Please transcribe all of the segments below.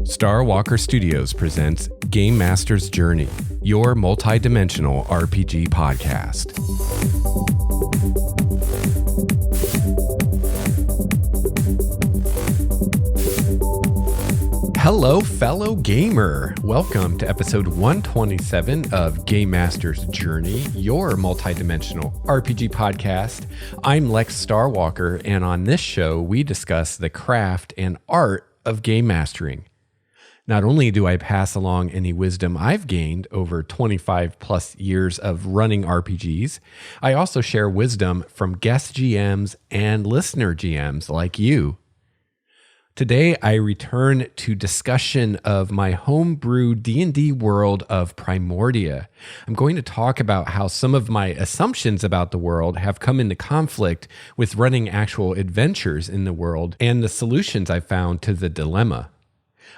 Star Walker Studios presents Game Master's Journey, your multi-dimensional RPG podcast. Hello, fellow gamer. Welcome to episode 127 of Game Master's Journey, your multi-dimensional RPG podcast. I'm Lex Starwalker, and on this show, we discuss the craft and art of game mastering. Not only do I pass along any wisdom I've gained over 25 plus years of running RPGs, I also share wisdom from guest GMs and listener GMs like you. Today, I return to discussion of my homebrew D&D world of Primordia. I'm going to talk about how some of my assumptions about the world have come into conflict with running actual adventures in the world and the solutions I found to the dilemma.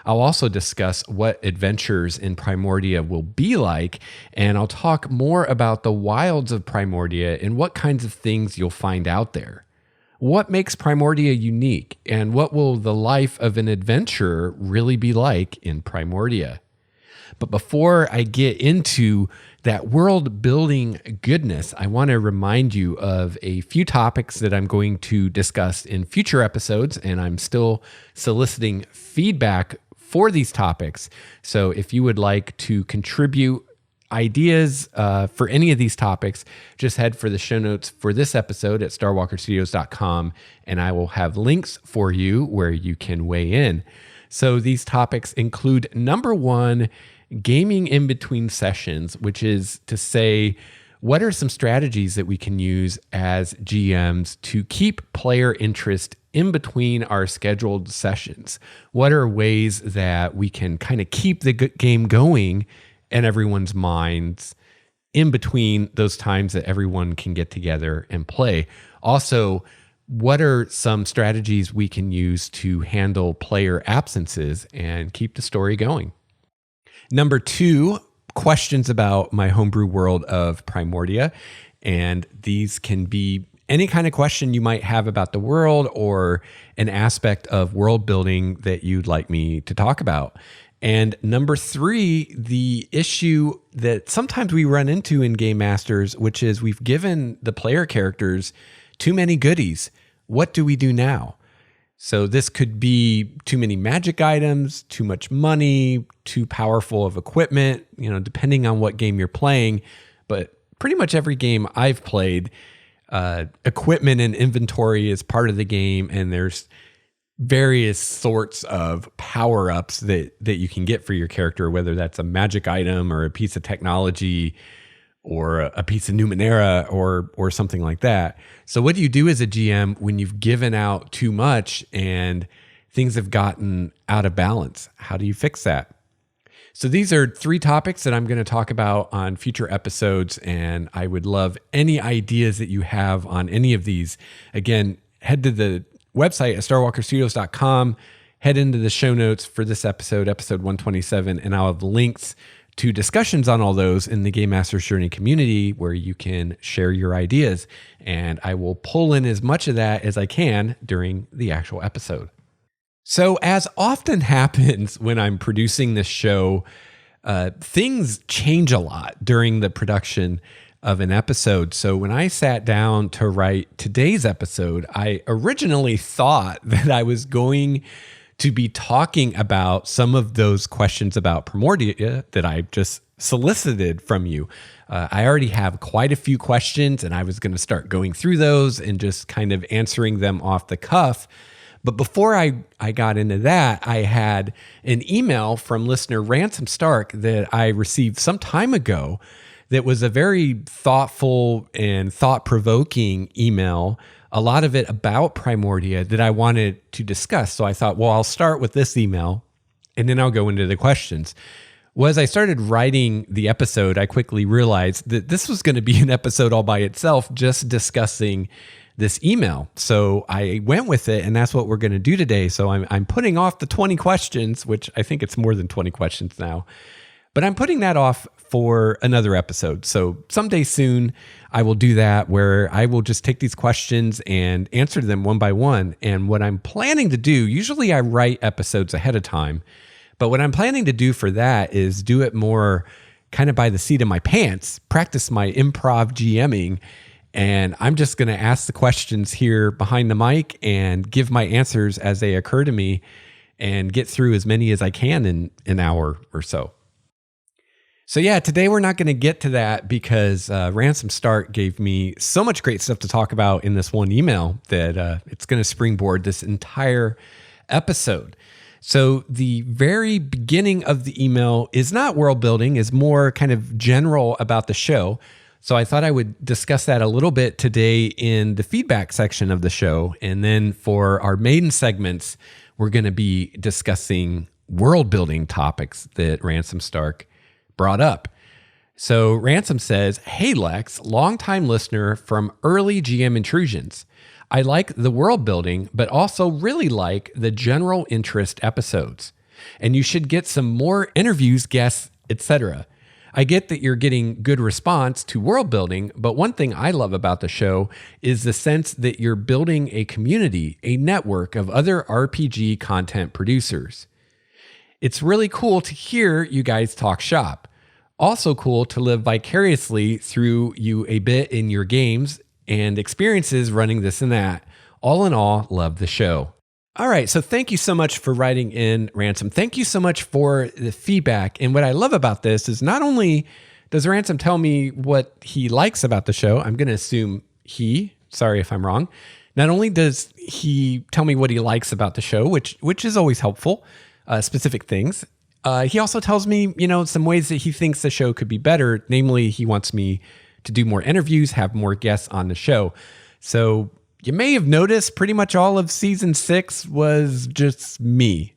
I'll also discuss what adventures in Primordia will be like, and I'll talk more about the Wilds of Primordia and what kinds of things you'll find out there. What makes Primordia unique, and what will the life of an adventurer really be like in Primordia? But before I get into that world building goodness, I want to remind you of a few topics that I'm going to discuss in future episodes, and I'm still soliciting feedback for these topics. So if you would like to contribute ideas for any of these topics, just head for the show notes for this episode at starwalkerstudios.com, and I will have links for you where you can weigh in. So these topics include, number one, gaming in between sessions, which is to say, what are some strategies that we can use as GMs to keep player interest in between our scheduled sessions? What are ways that we can kind of keep the game going in everyone's minds in between those times that everyone can get together and play? Also, what are some strategies we can use to handle player absences and keep the story going? Number two, questions about my homebrew world of Primordia. And these can be any kind of question you might have about the world or an aspect of world building that you'd like me to talk about. And number three, the issue that sometimes we run into in Game Masters, which is we've given the player characters too many goodies. What do we do now? So this could be too many magic items, too much money, too powerful of equipment, depending on what game you're playing. But pretty much every game I've played, equipment and inventory is part of the game, and there's various sorts of power-ups that you can get for your character, whether that's a magic item or a piece of technology or a piece of Numenera or something like that. So what do you do as a GM when you've given out too much and things have gotten out of balance? How do you fix that? So these are three topics that I'm going to talk about on future episodes, and I would love any ideas that you have on any of these. Again, head to the website at starwalkerstudios.com, head into the show notes for this episode 127, and I'll have links to discussions on all those in the Game Master's Journey community where you can share your ideas, and I will pull in as much of that as I can during the actual episode. So as often happens when I'm producing this show, things change a lot during the production of an episode. So when I sat down to write today's episode, I originally thought that I was going to be talking about some of those questions about Primordia that I just solicited from you. I already have quite a few questions, and I was going to start going through those and just kind of answering them off the cuff. But before I got into that, I had an email from listener Ransom Stark that I received some time ago that was a very thoughtful and thought-provoking email, a lot of it about Primordia that I wanted to discuss. So I thought, well, I'll start with this email, and then I'll go into the questions. Well, as I started writing the episode, I quickly realized that this was going to be an episode all by itself, just discussing this email. So I went with it, and that's what we're going to do today. So I'm putting off the 20 questions, which I think it's more than 20 questions now, but I'm putting that off for another episode. So someday soon, I will do that where I will just take these questions and answer them one by one. And what I'm planning to do, usually I write episodes ahead of time, But what I'm planning to do for that is do it more kind of by the seat of my pants, practice my improv GMing. And I'm just going to ask the questions here behind the mic and give my answers as they occur to me and get through as many as I can in an hour or so. So yeah, today we're not going to get to that because Ransom Stark gave me so much great stuff to talk about in this one email that it's going to springboard this entire episode. So the very beginning of the email is not world building, is more kind of general about the show. So I thought I would discuss that a little bit today in the feedback section of the show. And then for our main segments, we're going to be discussing world building topics that Ransom Stark brought up. So Ransom says, "Hey Lex, longtime listener from early GM Intrusions. I like the world building, but also really like the general interest episodes. And you should get some more interviews, guests, etc. I get that you're getting good response to world building, but one thing I love about the show is the sense that you're building a community, a network of other RPG content producers. It's really cool to hear you guys talk shop. Also cool to live vicariously through you a bit in your games and experiences running this and that. All in all, love the show." All right, so thank you so much for writing in, Ransom. Thank you so much for the feedback. And what I love about this is not only does Ransom tell me what he likes about the show, I'm going to assume sorry if I'm wrong. Not only does he tell me what he likes about the show, which is always helpful, specific things, he also tells me, some ways that he thinks the show could be better. Namely, he wants me to do more interviews, have more guests on the show. So you may have noticed pretty much all of season 6 was just me.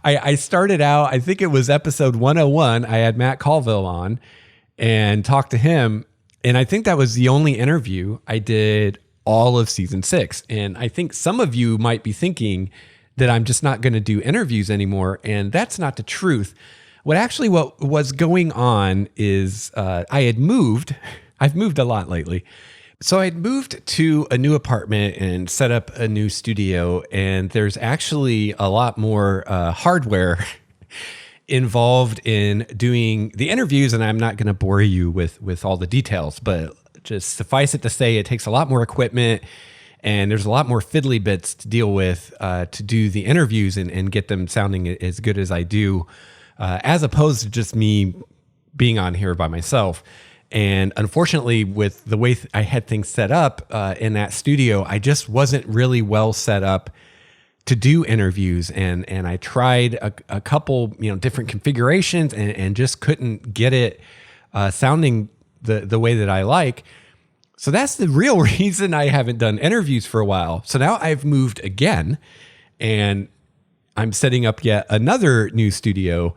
I started out, I think it was episode 101. I had Matt Colville on and talked to him. And I think that was the only interview I did all of season 6. And I think some of you might be thinking that I'm just not going to do interviews anymore. And that's not the truth. What was going on is I had moved. I've moved a lot lately. So I'd moved to a new apartment and set up a new studio, and there's actually a lot more hardware involved in doing the interviews, and I'm not going to bore you with all the details, but just suffice it to say it takes a lot more equipment, and there's a lot more fiddly bits to deal with to do the interviews and get them sounding as good as I do, as opposed to just me being on here by myself. And unfortunately, with the way I had things set up in that studio, I just wasn't really well set up to do interviews. And I tried a couple, different configurations and just couldn't get it sounding the way that I like. So that's the real reason I haven't done interviews for a while. So now I've moved again and I'm setting up yet another new studio.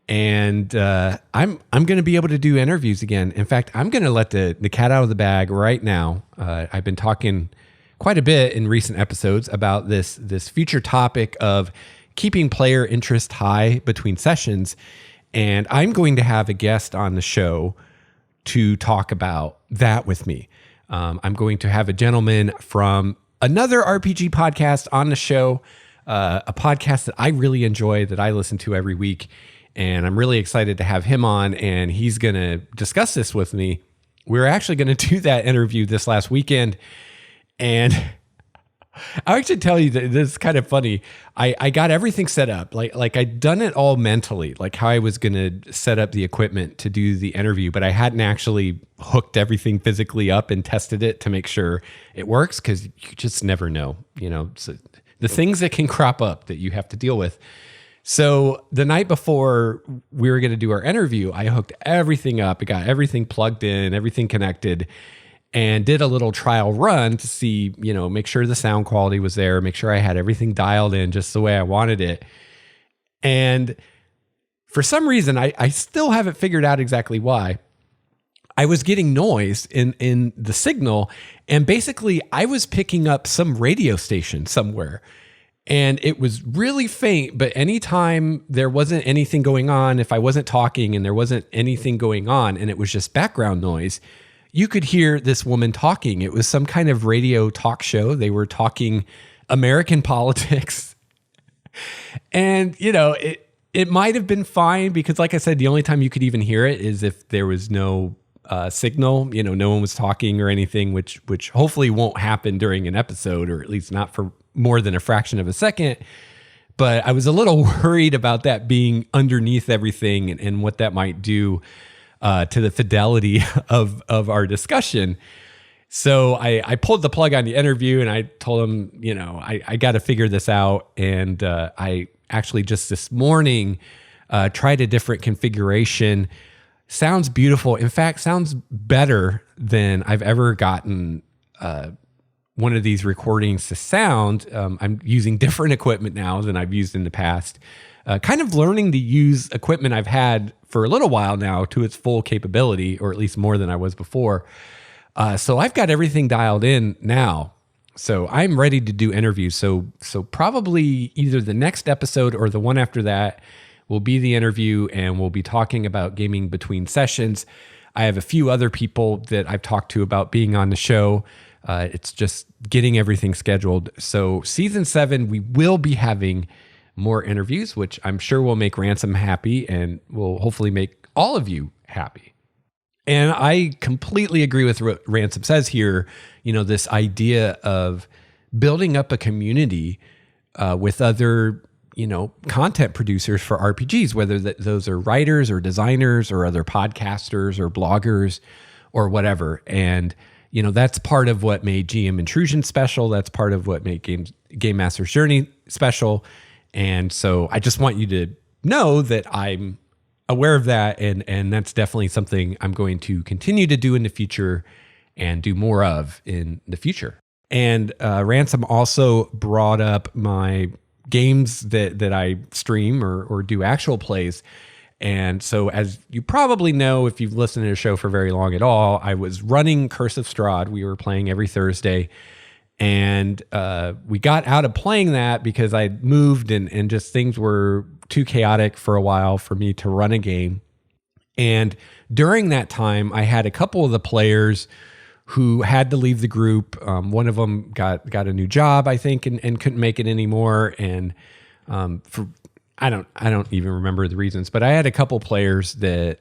And I'm going to be able to do interviews again. In fact, I'm going to let the cat out of the bag right now. I've been talking quite a bit in recent episodes about this future topic of keeping player interest high between sessions. And I'm going to have a guest on the show to talk about that with me. I'm going to have a gentleman from another RPG podcast on the show, a podcast that I really enjoy, that I listen to every week. And I'm really excited to have him on, and he's going to discuss this with me. We were actually going to do that interview this last weekend. And I actually tell you that this is kind of funny. I got everything set up. Like I'd done it all mentally, like how I was going to set up the equipment to do the interview, but I hadn't actually hooked everything physically up and tested it to make sure it works, because you just never know, so the things that can crop up that you have to deal with. So the night before we were going to do our interview, I hooked everything up. I got everything plugged in, everything connected, and did a little trial run to see, make sure the sound quality was there, make sure I had everything dialed in just the way I wanted it. And for some reason, I still haven't figured out exactly why. I was getting noise in the signal, and basically I was picking up some radio station somewhere. And it was really faint, but anytime there wasn't anything going on, if I wasn't talking and there wasn't anything going on and it was just background noise, you could hear this woman talking. It was some kind of radio talk show. They were talking American politics. And, it might have been fine because, like I said, the only time you could even hear it is if there was no signal, no one was talking or anything, which hopefully won't happen during an episode, or at least not for more than a fraction of a second. But I was a little worried about that being underneath everything and what that might do to the fidelity of our discussion. So I pulled the plug on the interview and I told him, I got to figure this out. And I actually just this morning tried a different configuration. Sounds beautiful. In fact, sounds better than I've ever gotten one of these recordings to sound. I'm using different equipment now than I've used in the past. Kind of learning to use equipment I've had for a little while now to its full capability, or at least more than I was before. So I've got everything dialed in now. So I'm ready to do interviews. So probably either the next episode or the one after that will be the interview, and we'll be talking about gaming between sessions. I have a few other people that I've talked to about being on the show. It's just getting everything scheduled. So season 7, we will be having more interviews, which I'm sure will make Ransom happy and will hopefully make all of you happy. And I completely agree with what Ransom says here. This idea of building up a community with other, content producers for RPGs, whether those are writers or designers or other podcasters or bloggers or whatever. And, that's part of what made GM Intrusion special. That's part of what made Game Master's Journey special. And so I just want you to know that I'm aware of that, and that's definitely something I'm going to continue to do in the future and do more of in the future. And Ransom also brought up my games that I stream or do actual plays. And so as you probably know, if you've listened to the show for very long at all, I was running Curse of Strahd. We were playing every Thursday. And we got out of playing that because I moved and just things were too chaotic for a while for me to run a game. And during that time, I had a couple of the players who had to leave the group. One of them got a new job, I think, and couldn't make it anymore. And for I don't even remember the reasons, but I had a couple players that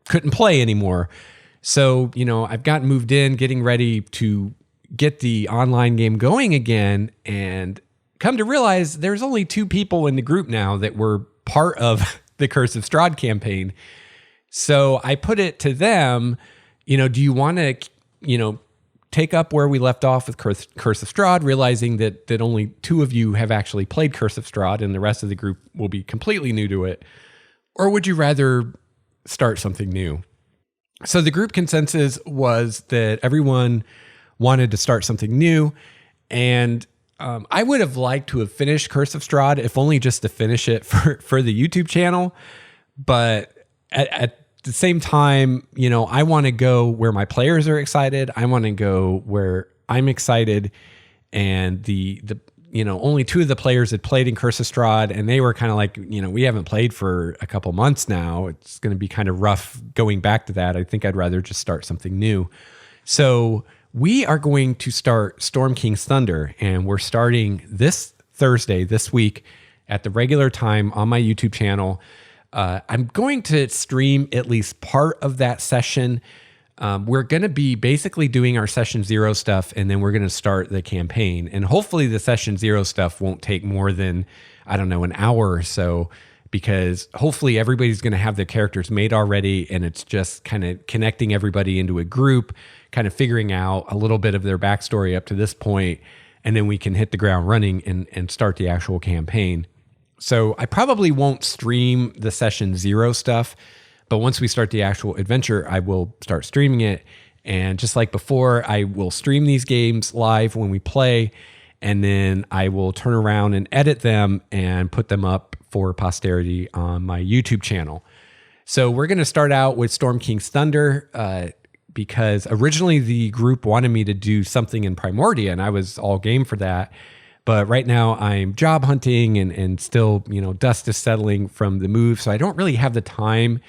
couldn't play anymore. So, I've gotten moved in, getting ready to get the online game going again, and come to realize there's only 2 people in the group now that were part of the Curse of Strahd campaign. So I put it to them, do you want to, take up where we left off with Curse of Strahd, realizing that only 2 of you have actually played Curse of Strahd and the rest of the group will be completely new to it? Or would you rather start something new? So the group consensus was that everyone wanted to start something new. And I would have liked to have finished Curse of Strahd, if only just to finish it for the YouTube channel. But at the same time, I want to go where my players are excited. I want to go where I'm excited. And the only 2 of the players had played in Curse of Strahd, and they were kind of like, we haven't played for a couple months now. It's going to be kind of rough going back to that. I think I'd rather just start something new. So we are going to start Storm King's Thunder, and we're starting this Thursday, this week, at the regular time on my YouTube channel. I'm going to stream at least part of that session. We're going to be basically doing our session 0 stuff, and then we're going to start the campaign. And hopefully the session 0 stuff won't take more than, an hour or so, because hopefully everybody's going to have their characters made already, and it's just kind of connecting everybody into a group, kind of figuring out a little bit of their backstory up to this point, and then we can hit the ground running and start the actual campaign. So I probably won't stream the session 0 stuff, but once we start the actual adventure, I will start streaming it. And just like before, I will stream these games live when we play, and then I will turn around and edit them and put them up for posterity on my YouTube channel. So we're going to start out with Storm King's Thunder because originally the group wanted me to do something in Primordia, and I was all game for that. But right now I'm job hunting and still, dust is settling from the move. So I don't really have the time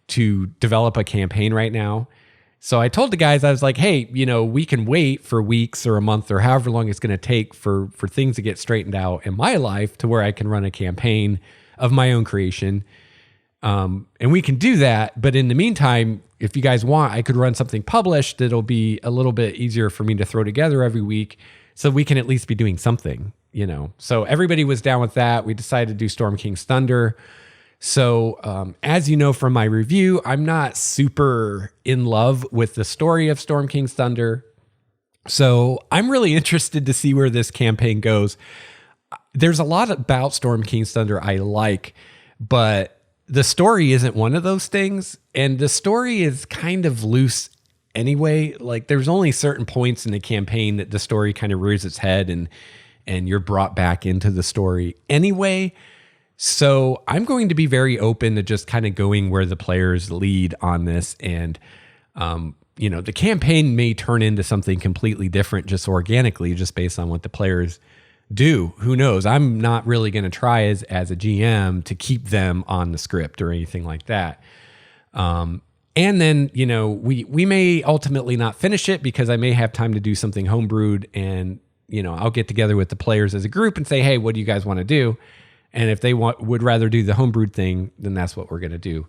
to develop a campaign right now. So I told the guys, I was like, hey, we can wait for weeks or a month or however long it's going to take for things to get straightened out in my life to where I can run a campaign of my own creation. And we can do that. But in the meantime, if you guys want, I could run something published that'll be a little bit easier for me to throw together every week so we can at least be doing something, So everybody was down with that. We decided to do Storm King's Thunder. So as you know from my review, I'm not super in love with the story of Storm King's Thunder. So I'm really interested to see where this campaign goes. There's a lot about Storm King's Thunder I like, but the story isn't one of those things. And the story is kind of loose anyway. Like there's only certain points in the campaign that the story kind of rears its head and you're brought back into the story anyway. So I'm going to be very open to just kind of going where the players lead on this. And, the campaign may turn into something completely different just organically, just based on what the players do. Who knows? I'm not really going to try as a GM to keep them on the script or anything like that. And then, we may ultimately not finish it because I may have time to do something homebrewed and, I'll get together with the players as a group and say, hey, what do you guys want to do? And if they would rather do the homebrewed thing, then that's what we're going to do.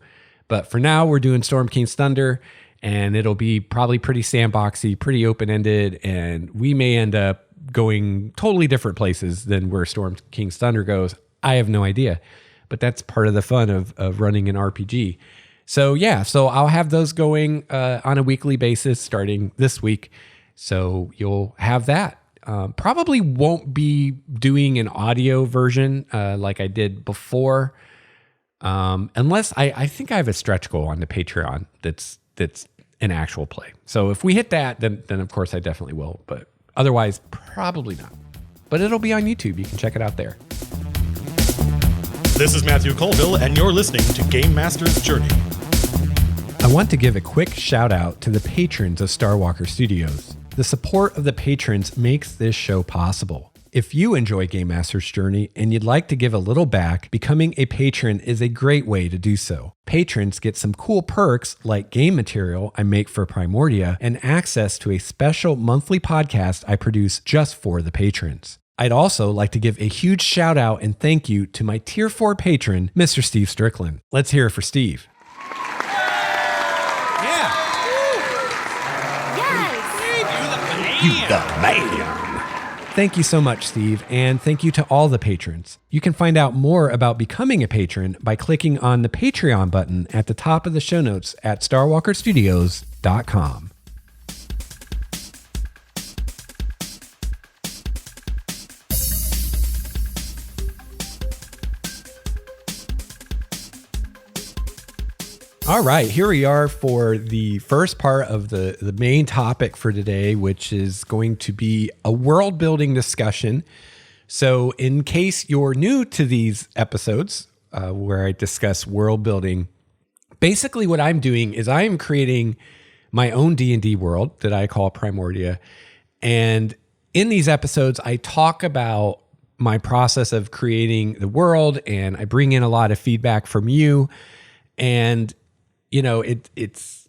But for now, we're doing Storm King's Thunder, and it'll be probably pretty sandboxy, pretty open-ended, and we may end up going totally different places than where Storm King's Thunder goes. I have no idea, but that's part of the fun of running an RPG. So yeah, so I'll have those going on a weekly basis starting this week. So you'll have that. Probably won't be doing an audio version like I did before, unless I think I have a stretch goal on the Patreon that's an actual play. So if we hit that, then of course I definitely will. But otherwise, probably not. But it'll be on YouTube. You can check it out there. This is Matthew Colville, and you're listening to Game Master's Journey. I want to give a quick shout out to the patrons of Starwalker Studios. The support of the patrons makes this show possible. If you enjoy Game Master's Journey and you'd like to give a little back, becoming a patron is a great way to do so. Patrons get some cool perks like game material I make for Primordia and access to a special monthly podcast I produce just for the patrons. I'd also like to give a huge shout out and thank you to my Tier 4 patron, Mr. Steve Strickland. Let's hear it for Steve. You the man. Thank you so much, Steve, and thank you to all the patrons. You can find out more about becoming a patron by clicking on the Patreon button at the top of the show notes at starwalkerstudios.com. All right, here we are for the first part of the main topic for today, which is going to be a world building discussion. So in case you're new to these episodes where I discuss world building, basically what I'm doing is I am creating my own D&D world that I call Primordia. And in these episodes, I talk about my process of creating the world, and I bring in a lot of feedback from you. And it's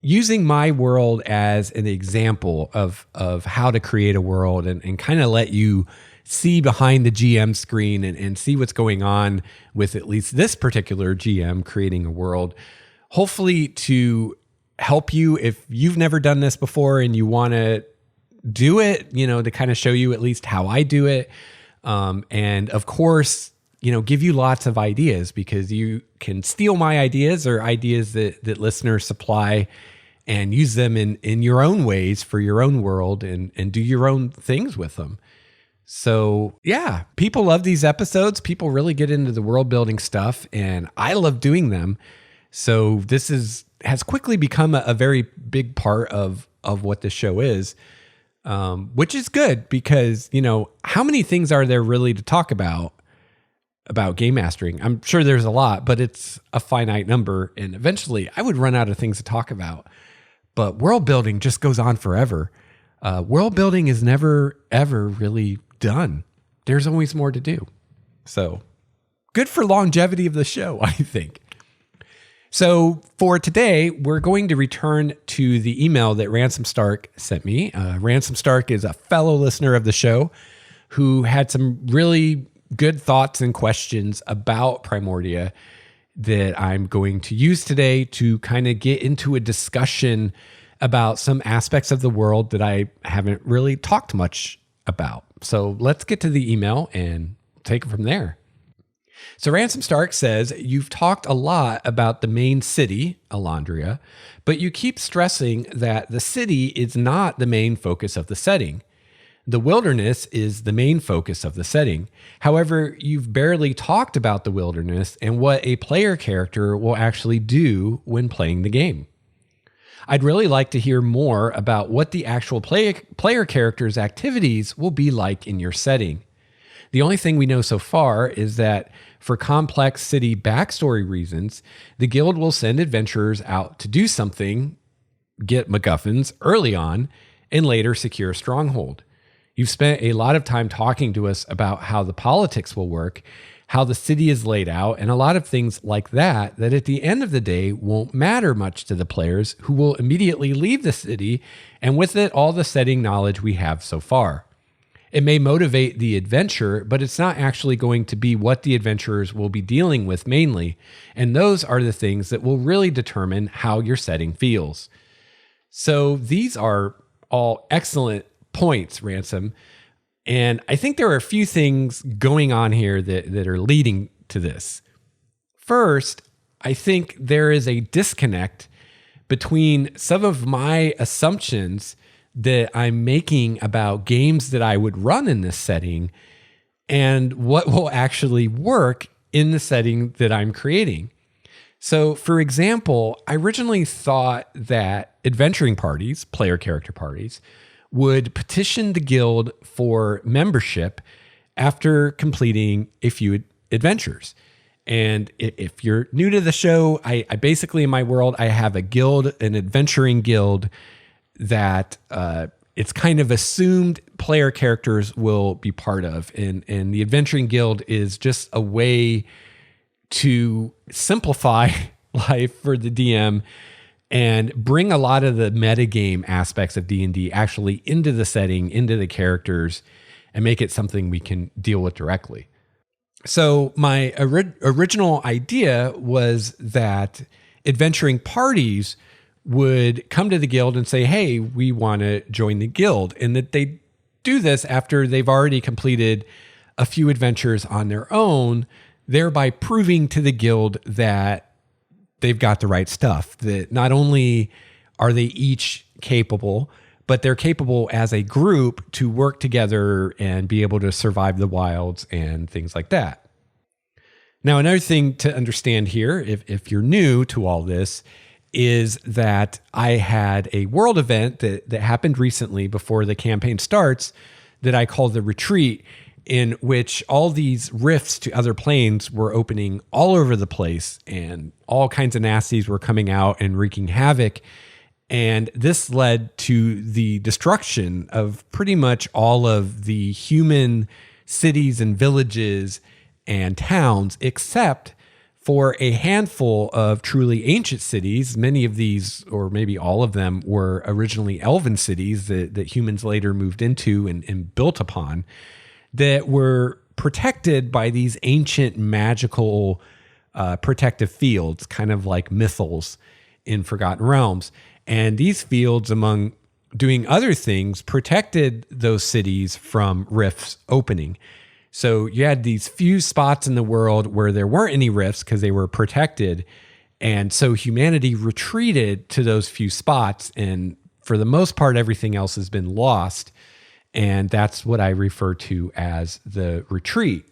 using my world as an example of how to create a world and kind of let you see behind the GM screen and see what's going on with at least this particular GM creating a world. Hopefully to help you if you've never done this before and you want to do it, to kind of show you at least how I do it. And of course, give you lots of ideas, because you can steal my ideas or ideas that listeners supply and use them in your own ways for your own world and do your own things with them. So yeah, people love these episodes. People really get into the world building stuff, and I love doing them. So this has quickly become a very big part of what the show is, which is good because, how many things are there really to talk about game mastering? I'm sure there's a lot, but it's a finite number. And eventually I would run out of things to talk about. But world building just goes on forever. World building is never, ever really done. There's always more to do. So good for longevity of the show, I think. So for today, we're going to return to the email that Ransom Stark sent me. Ransom Stark is a fellow listener of the show who had some really good thoughts and questions about Primordia that I'm going to use today to kind of get into a discussion about some aspects of the world that I haven't really talked much about. So let's get to the email and take it from there. So Ransom Stark says, you've talked a lot about the main city, Alondria, but you keep stressing that the city is not the main focus of the setting. The wilderness is the main focus of the setting. However, you've barely talked about the wilderness and what a player character will actually do when playing the game. I'd really like to hear more about what the actual player character's activities will be like in your setting. The only thing we know so far is that for complex city backstory reasons, the guild will send adventurers out to do something, get MacGuffins early on, and later secure a stronghold. You've spent a lot of time talking to us about how the politics will work, how the city is laid out, and a lot of things like that at the end of the day won't matter much to the players who will immediately leave the city, and with it, all the setting knowledge we have so far. It may motivate the adventure, but it's not actually going to be what the adventurers will be dealing with mainly, and those are the things that will really determine how your setting feels. So these are all excellent points, Ransom. And I think there are a few things going on here that are leading to this. First, I think there is a disconnect between some of my assumptions that I'm making about games that I would run in this setting and what will actually work in the setting that I'm creating. So, for example, I originally thought that adventuring parties, player character parties, would petition the guild for membership after completing a few adventures. And if you're new to the show, I basically, in my world, I have a guild, an adventuring guild that it's kind of assumed player characters will be part of. And the adventuring guild is just a way to simplify life for the DM and bring a lot of the metagame aspects of D&D actually into the setting, into the characters, and make it something we can deal with directly. So my original idea was that adventuring parties would come to the guild and say, hey, we want to join the guild, and that they do this after they've already completed a few adventures on their own, thereby proving to the guild that they've got the right stuff, that not only are they each capable, but they're capable as a group to work together and be able to survive the wilds and things like that. Now, another thing to understand here, if you're new to all this, is that I had a world event that happened recently before the campaign starts that I call the Retreat, in which all these rifts to other planes were opening all over the place and all kinds of nasties were coming out and wreaking havoc. And this led to the destruction of pretty much all of the human cities and villages and towns, except for a handful of truly ancient cities. Many of these, or maybe all of them, were originally elven cities that humans later moved into and built upon, that were protected by these ancient magical protective fields, kind of like mythals in Forgotten Realms. And these fields, among doing other things, protected those cities from rifts opening. So you had these few spots in the world where there weren't any rifts because they were protected. And so humanity retreated to those few spots. And for the most part, everything else has been lost. And that's what I refer to as the Retreat.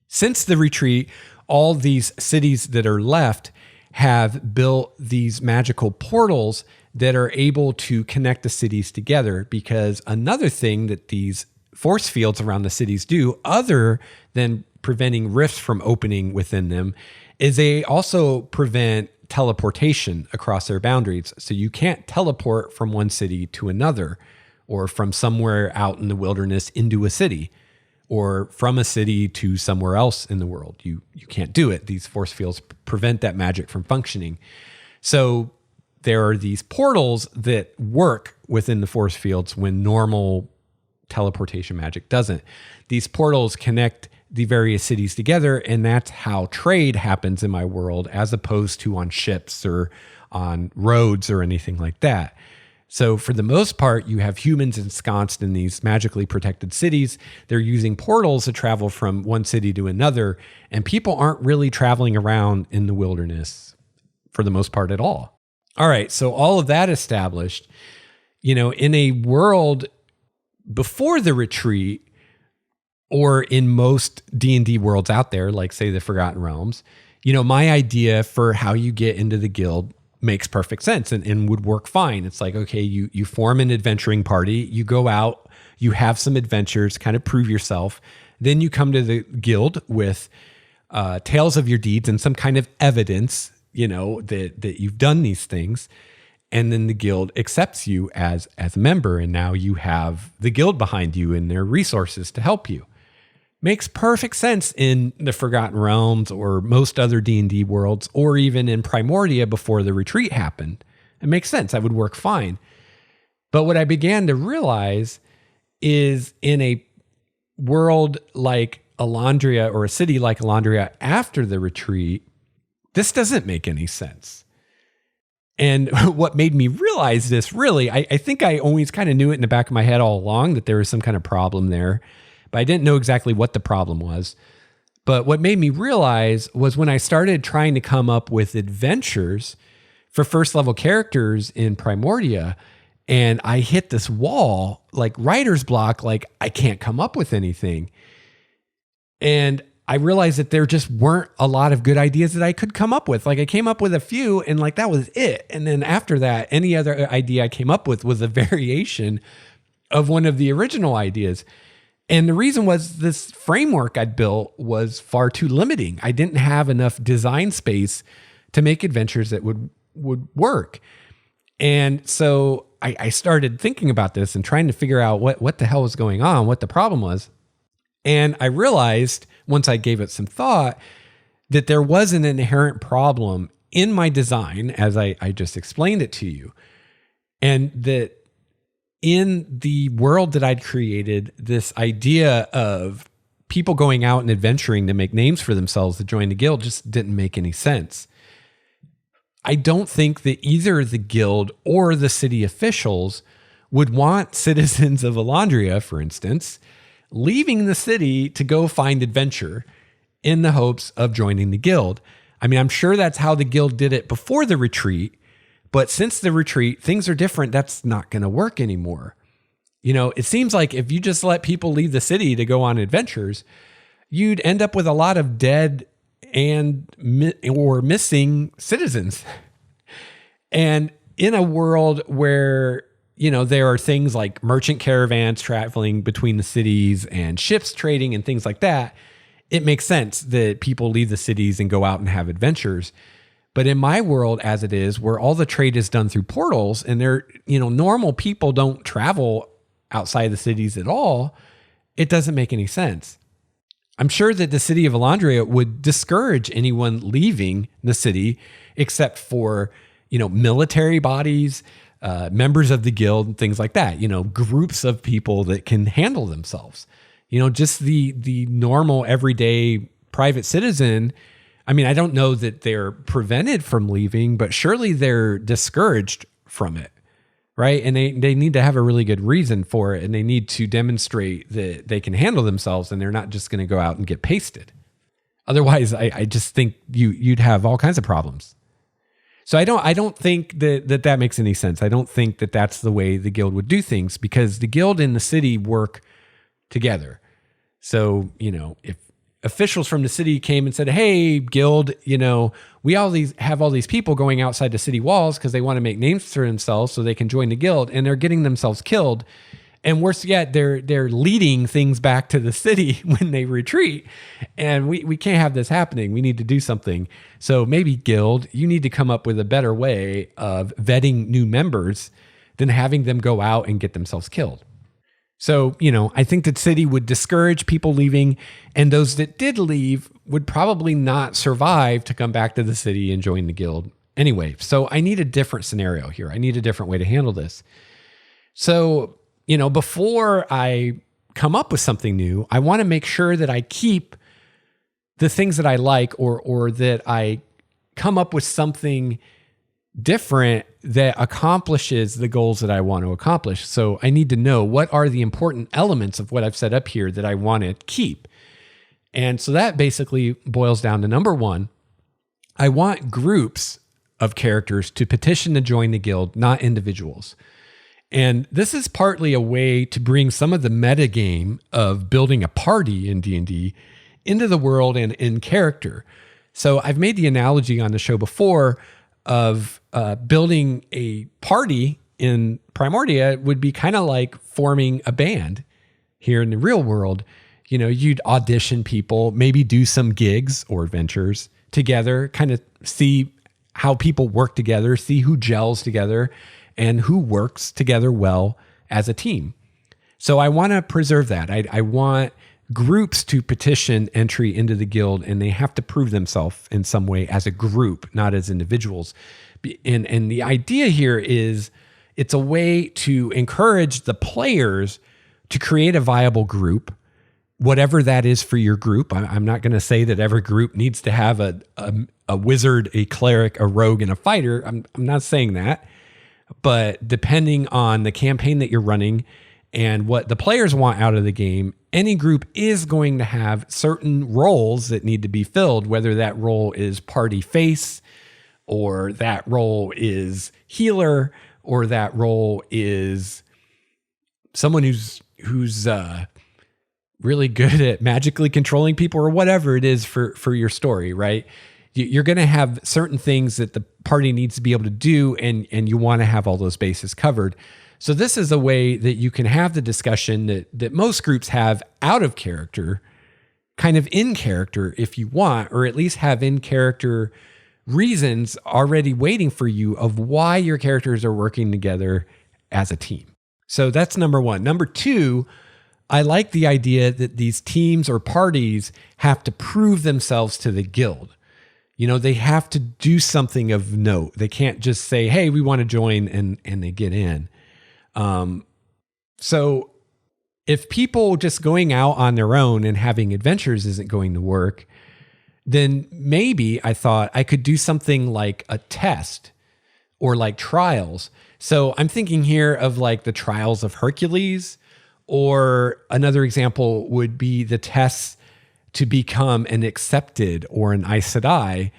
Since the Retreat, all these cities that are left have built these magical portals that are able to connect the cities together, because another thing that these force fields around the cities do, other than preventing rifts from opening within them, is they also prevent teleportation across their boundaries. So you can't teleport from one city to another, or from somewhere out in the wilderness into a city, or from a city to somewhere else in the world. You can't do it. These force fields prevent that magic from functioning. So there are these portals that work within the force fields when normal teleportation magic doesn't. These portals connect the various cities together, and that's how trade happens in my world, as opposed to on ships or on roads or anything like that. So for the most part, you have humans ensconced in these magically protected cities. They're using portals to travel from one city to another, and people aren't really traveling around in the wilderness for the most part at all. All right, so all of that established, in a world before the retreat, or in most D&D worlds out there, like say the Forgotten Realms, my idea for how you get into the guild makes perfect sense and would work fine. It's like, okay, you form an adventuring party, you go out, you have some adventures, kind of prove yourself. Then you come to the guild with tales of your deeds and some kind of evidence, that you've done these things. And then the guild accepts you as a member. And now you have the guild behind you and their resources to help you. Makes perfect sense in the Forgotten Realms or most other D&D worlds, or even in Primordia before the retreat happened. It makes sense. That would work fine. But what I began to realize is in a world like Elandria, or a city like Elandria after the retreat, this doesn't make any sense. And what made me realize this, really, I think I always kind of knew it in the back of my head all along that there was some kind of problem there, but I didn't know exactly what the problem was. But what made me realize was when I started trying to come up with adventures for first level characters in Primordia, and I hit this wall, like writer's block, like I can't come up with anything. And I realized that there just weren't a lot of good ideas that I could come up with. Like I came up with a few and like that was it. And then after that, any other idea I came up with was a variation of one of the original ideas. And the reason was this framework I'd built was far too limiting. I didn't have enough design space to make adventures that would work. And so I started thinking about this and trying to figure out what the hell was going on, what the problem was. And I realized once I gave it some thought that there was an inherent problem in my design, as I just explained it to you. And that in the world that I'd created, this idea of people going out and adventuring to make names for themselves to join the guild just didn't make any sense. I don't think that either the guild or the city officials would want citizens of Elandria, for instance, leaving the city to go find adventure in the hopes of joining the guild. I mean, I'm sure that's how the guild did it before the retreat, but since the retreat, things are different. That's not going to work anymore. It seems like if you just let people leave the city to go on adventures, you'd end up with a lot of dead or missing citizens. And in a world where, there are things like merchant caravans traveling between the cities and ships trading and things like that, it makes sense that people leave the cities and go out and have adventures. But in my world, as it is, where all the trade is done through portals and normal people don't travel outside the cities at all, it doesn't make any sense. I'm sure that the city of Elandria would discourage anyone leaving the city except for, military bodies, members of the guild, and things like that, groups of people that can handle themselves. Just the normal everyday private citizen. I mean, I don't know that they're prevented from leaving, but surely they're discouraged from it, right? And they need to have a really good reason for it, and they need to demonstrate that they can handle themselves and they're not just going to go out and get pasted. Otherwise, I just think you'd have all kinds of problems. So I don't think that makes any sense. I don't think that that's the way the guild would do things, because the guild and the city work together. So, if officials from the city came and said, "Hey, guild, we have all these people going outside the city walls because they want to make names for themselves so they can join the guild, and they're getting themselves killed. And worse yet, they're leading things back to the city when they retreat. And we can't have this happening. We need to do something. So maybe guild, you need to come up with a better way of vetting new members than having them go out and get themselves killed." So, I think that city would discourage people leaving, and those that did leave would probably not survive to come back to the city and join the guild anyway. So I need a different scenario here. I need a different way to handle this. So, before I come up with something new, I want to make sure that I keep the things that I like, or that I come up with something different that accomplishes the goals that I want to accomplish. So I need to know what are the important elements of what I've set up here that I want to keep. And so that basically boils down to number one, I want groups of characters to petition to join the guild, not individuals. And this is partly a way to bring some of the metagame of building a party in D&D into the world and in character. So I've made the analogy on the show before of building a party in Primordia would be kind of like forming a band here in the real world. You'd audition people, maybe do some gigs or adventures together, kind of see how people work together, see who gels together and who works together well as a team. So I want to preserve that. I want groups to petition entry into the guild, and they have to prove themselves in some way as a group, not as individuals. And the idea here is it's a way to encourage the players to create a viable group, whatever that is for your group. I'm not going to say that every group needs to have a wizard, a cleric, a rogue, and a fighter. I'm not saying that. But depending on the campaign that you're running and what the players want out of the game, any group is going to have certain roles that need to be filled, whether that role is party face, or that role is healer, or that role is someone who's really good at magically controlling people, or whatever it is for your story, right? You're going to have certain things that the party needs to be able to do, and you want to have all those bases covered. So this is a way that you can have the discussion that most groups have out of character, kind of in character if you want, or at least have in character reasons already waiting for you of why your characters are working together as a team. So that's number one. Number two, I like the idea that these teams or parties have to prove themselves to the guild. They have to do something of note. They can't just say, hey, we want to join, and they get in. So if people just going out on their own and having adventures isn't going to work, then maybe I thought I could do something like a test or like trials. So I'm thinking here of like the Trials of Hercules, or another example would be the tests to become an accepted or an Aes Sedai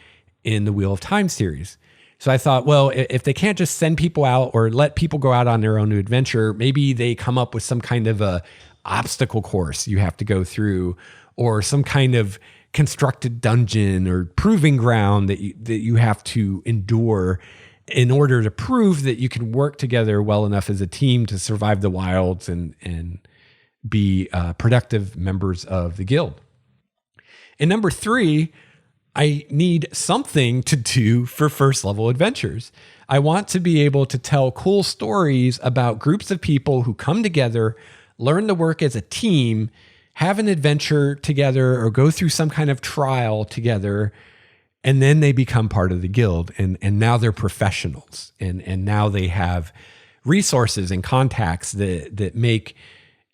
in the Wheel of Time series. So I thought, well, if they can't just send people out or let people go out on their own adventure, maybe they come up with some kind of a obstacle course you have to go through, or some kind of constructed dungeon or proving ground that you have to endure in order to prove that you can work together well enough as a team to survive the wilds and be productive members of the guild. And number three, I need something to do for first level adventures. I want to be able to tell cool stories about groups of people who come together, learn to work as a team, have an adventure together, or go through some kind of trial together, and then they become part of the guild. And now they're professionals, and now they have resources and contacts that make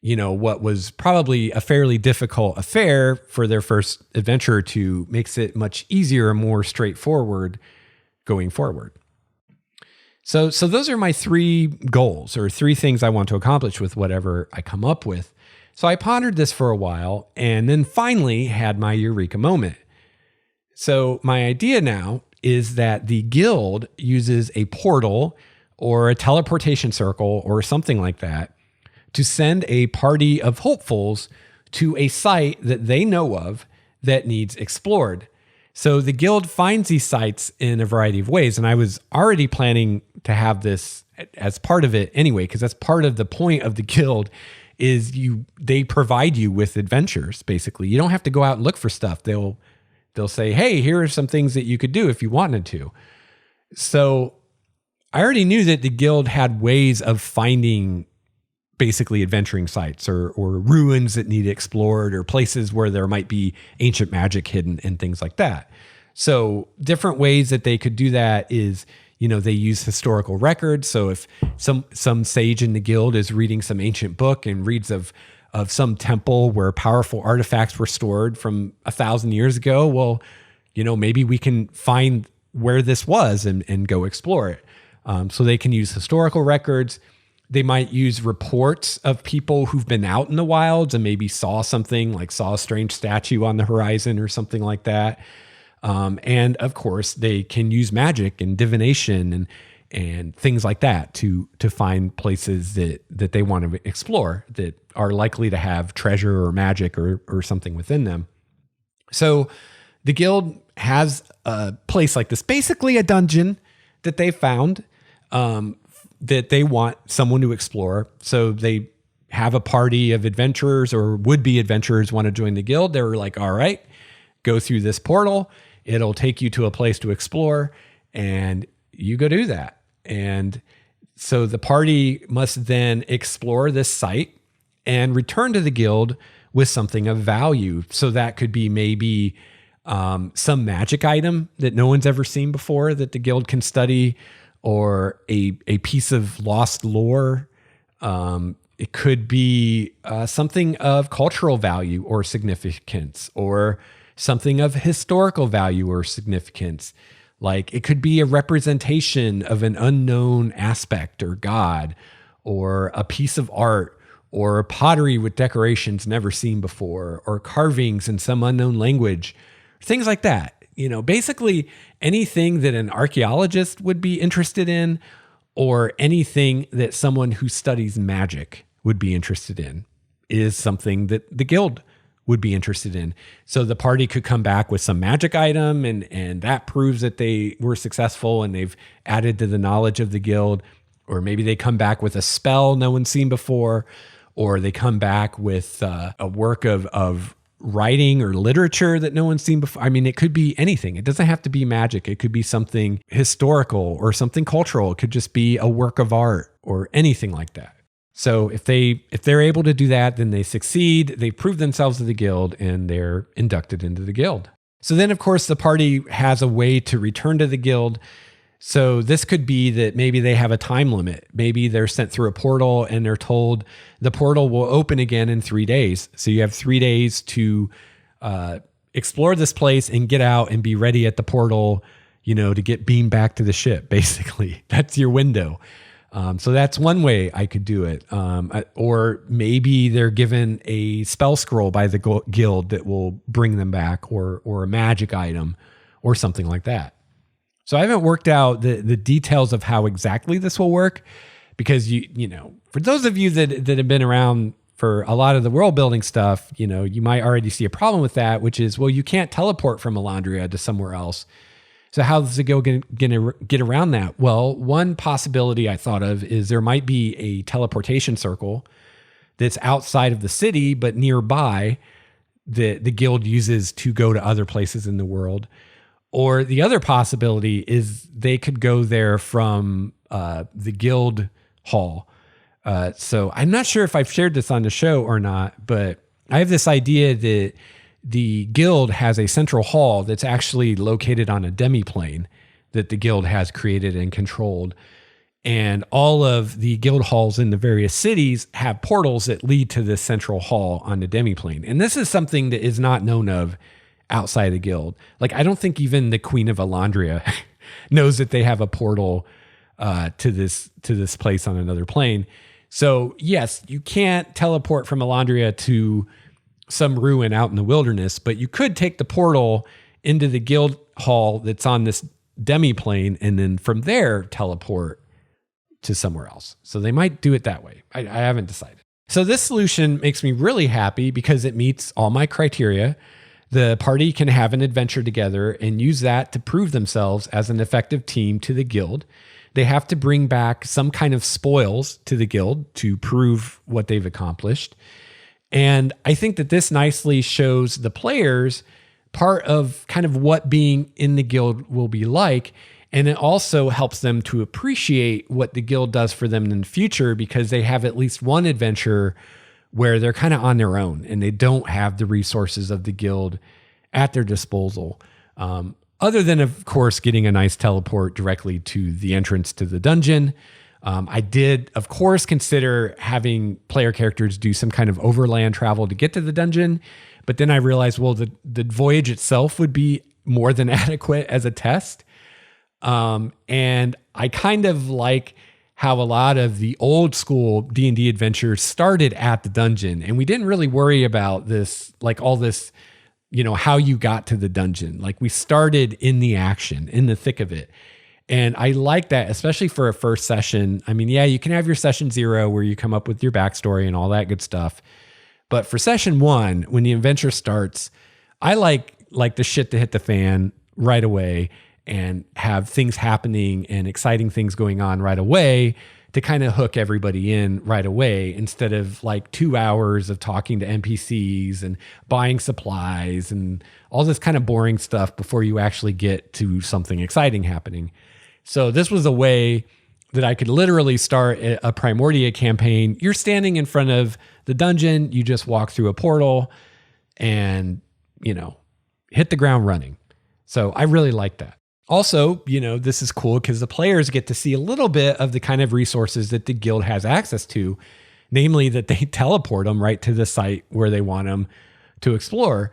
what was probably a fairly difficult affair for their first adventure or two, makes it much easier and more straightforward going forward. So those are my three goals, or three things I want to accomplish with whatever I come up with. So I pondered this for a while, and then finally had my eureka moment. So my idea now is that the guild uses a portal or a teleportation circle or something like that to send a party of hopefuls to a site that they know of that needs explored. So the guild finds these sites in a variety of ways. And I was already planning to have this as part of it anyway, because that's part of the point of the guild is they provide you with adventures, basically. You don't have to go out and look for stuff. They'll say, hey, here are some things that you could do if you wanted to. So I already knew that the guild had ways of finding basically adventuring sites or ruins that need explored or places where there might be ancient magic hidden and things like that. So different ways that they could do that is, they use historical records. So if some sage in the guild is reading some ancient book and reads of some temple where powerful artifacts were stored from 1,000 years ago, well, maybe we can find where this was and go explore it. So they can use historical records. They might use reports of people who've been out in the wilds and maybe saw something, like saw a strange statue on the horizon or something like that. And of course, they can use magic and divination and things like that to find places that they want to explore that are likely to have treasure or magic or something within them. So the guild has a place like this, basically a dungeon that they found that they want someone to explore. So they have a party of adventurers or would-be adventurers want to join the guild. They're like, all right, go through this portal. It'll take you to a place to explore, and you go do that. And so the party must then explore this site and return to the guild with something of value. So that could be maybe some magic item that no one's ever seen before that the guild can study, or a piece of lost lore. It could be something of cultural value or significance, or something of historical value or significance. Like it could be a representation of an unknown aspect or god, or a piece of art, or pottery with decorations never seen before, or carvings in some unknown language, things like that. Basically anything that an archaeologist would be interested in, or anything that someone who studies magic would be interested in, is something that the guild would be interested in. So the party could come back with some magic item and that proves that they were successful and they've added to the knowledge of the guild. Or maybe they come back with a spell no one's seen before, or they come back with a work of writing or literature that no one's seen before. I mean, it could be anything. It doesn't have to be magic. It could be something historical or something cultural. It could just be a work of art or anything like that. So if they're able to do that, then they succeed. They prove themselves to the guild and they're inducted into the guild. So then, of course, the party has a way to return to the guild. So this could be that maybe they have a time limit. Maybe they're sent through a portal and they're told the portal will open again in 3 days. So you have 3 days to explore this place and get out and be ready at the portal, to get beamed back to the ship, basically. That's your window. So that's one way I could do it. Or maybe they're given a spell scroll by the guild that will bring them back, or a magic item or something like that. So I haven't worked out the details of how exactly this will work, because for those of you that have been around for a lot of the world building stuff, you might already see a problem with that, which is, well, you can't teleport from Elandria to somewhere else. So how's the guild going to get around that? Well, one possibility I thought of is there might be a teleportation circle that's outside of the city, but nearby that the guild uses to go to other places in the world. Or the other possibility is they could go there from the guild hall. So I'm not sure if I've shared this on the show or not, but I have this idea that the guild has a central hall that's actually located on a demiplane that the guild has created and controlled. And all of the guild halls in the various cities have portals that lead to this central hall on the demiplane. And this is something that is not known of outside the guild. Like, I don't think even the Queen of Elandria knows that they have a portal to this place on another plane. So yes, you can't teleport from Elandria to some ruin out in the wilderness, but you could take the portal into the guild hall that's on this demiplane, and then from there teleport to somewhere else. So they might do it that way. I haven't decided. So this solution makes me really happy because it meets all my criteria. The party can have an adventure together and use that to prove themselves as an effective team to the guild. They have to bring back some kind of spoils to the guild to prove what they've accomplished. And I think that this nicely shows the players part of kind of what being in the guild will be like. And it also helps them to appreciate what the guild does for them in the future, because they have at least one adventure where they're kind of on their own and they don't have the resources of the guild at their disposal. Other than, of course, getting a nice teleport directly to the entrance to the dungeon. I did, of course, consider having player characters do some kind of overland travel to get to the dungeon. But then I realized, well, the voyage itself would be more than adequate as a test. And I kind of like how a lot of the old school D&D adventures started at the dungeon, and we didn't really worry about this, like all this, how you got to the dungeon. Like we started in the action, in the thick of it. And I like that, especially for a first session. I mean, yeah, you can have your session 0 where you come up with your backstory and all that good stuff. But for session 1, when the adventure starts, I like the shit to hit the fan right away and have things happening and exciting things going on right away to kind of hook everybody in right away, instead of like 2 hours of talking to NPCs and buying supplies and all this kind of boring stuff before you actually get to something exciting happening. So this was a way that I could literally start a Primordia campaign. You're standing in front of the dungeon, you just walk through a portal and, hit the ground running. So I really like that. Also, this is cool because the players get to see a little bit of the kind of resources that the guild has access to, namely that they teleport them right to the site where they want them to explore.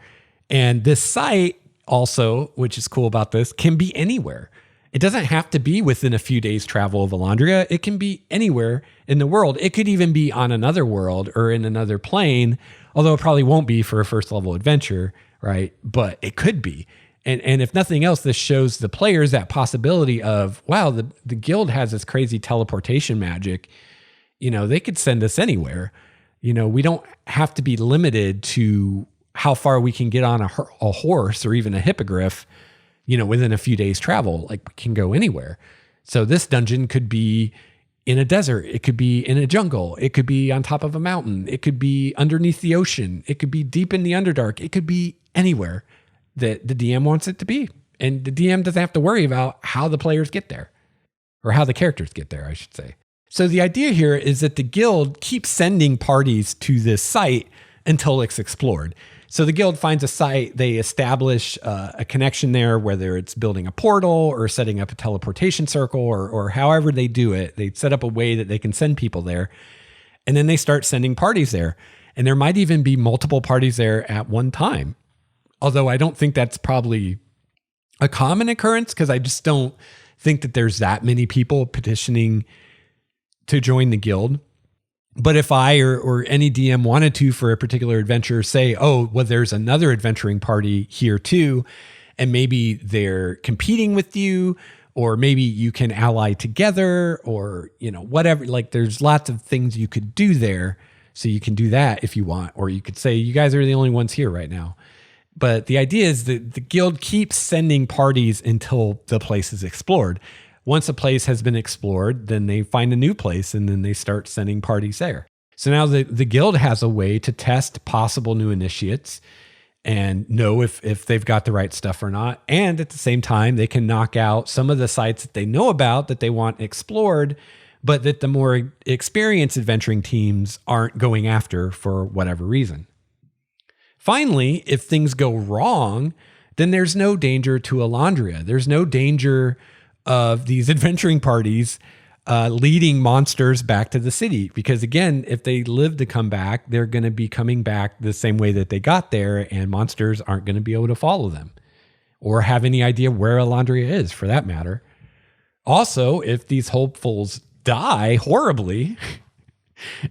And this site also, which is cool about this, can be anywhere. It doesn't have to be within a few days travel of Elandria. It can be anywhere in the world. It could even be on another world or in another plane, although it probably won't be for a first level adventure, right? But it could be. And if nothing else, this shows the players that possibility of, wow, the guild has this crazy teleportation magic. They could send us anywhere. We don't have to be limited to how far we can get on a horse or even a hippogriff, within a few days travel. Like we can go anywhere. So this dungeon could be in a desert. It could be in a jungle. It could be on top of a mountain. It could be underneath the ocean. It could be deep in the Underdark. It could be anywhere that the DM wants it to be. And the DM doesn't have to worry about how the players get there, or how the characters get there, I should say. So the idea here is that the guild keeps sending parties to this site until it's explored. So the guild finds a site, they establish a connection there, whether it's building a portal or setting up a teleportation circle or however they do it. They set up a way that they can send people there. And then they start sending parties there. And there might even be multiple parties there at one time. Although I don't think that's probably a common occurrence, because I just don't think that there's that many people petitioning to join the guild. But if I or any DM wanted to, for a particular adventure, say, oh, well, there's another adventuring party here too, and maybe they're competing with you, or maybe you can ally together, or, whatever, like there's lots of things you could do there. So you can do that if you want, or you could say, you guys are the only ones here right now. But the idea is that the guild keeps sending parties until the place is explored. Once a place has been explored, then they find a new place and then they start sending parties there. So now the guild has a way to test possible new initiates and know if they've got the right stuff or not. And at the same time, they can knock out some of the sites that they know about that they want explored, but that the more experienced adventuring teams aren't going after for whatever reason. Finally, if things go wrong, then there's no danger to Elandria. There's no danger of these adventuring parties leading monsters back to the city. Because again, if they live to come back, they're going to be coming back the same way that they got there, and monsters aren't going to be able to follow them or have any idea where Elandria is, for that matter. Also, if these hopefuls die horribly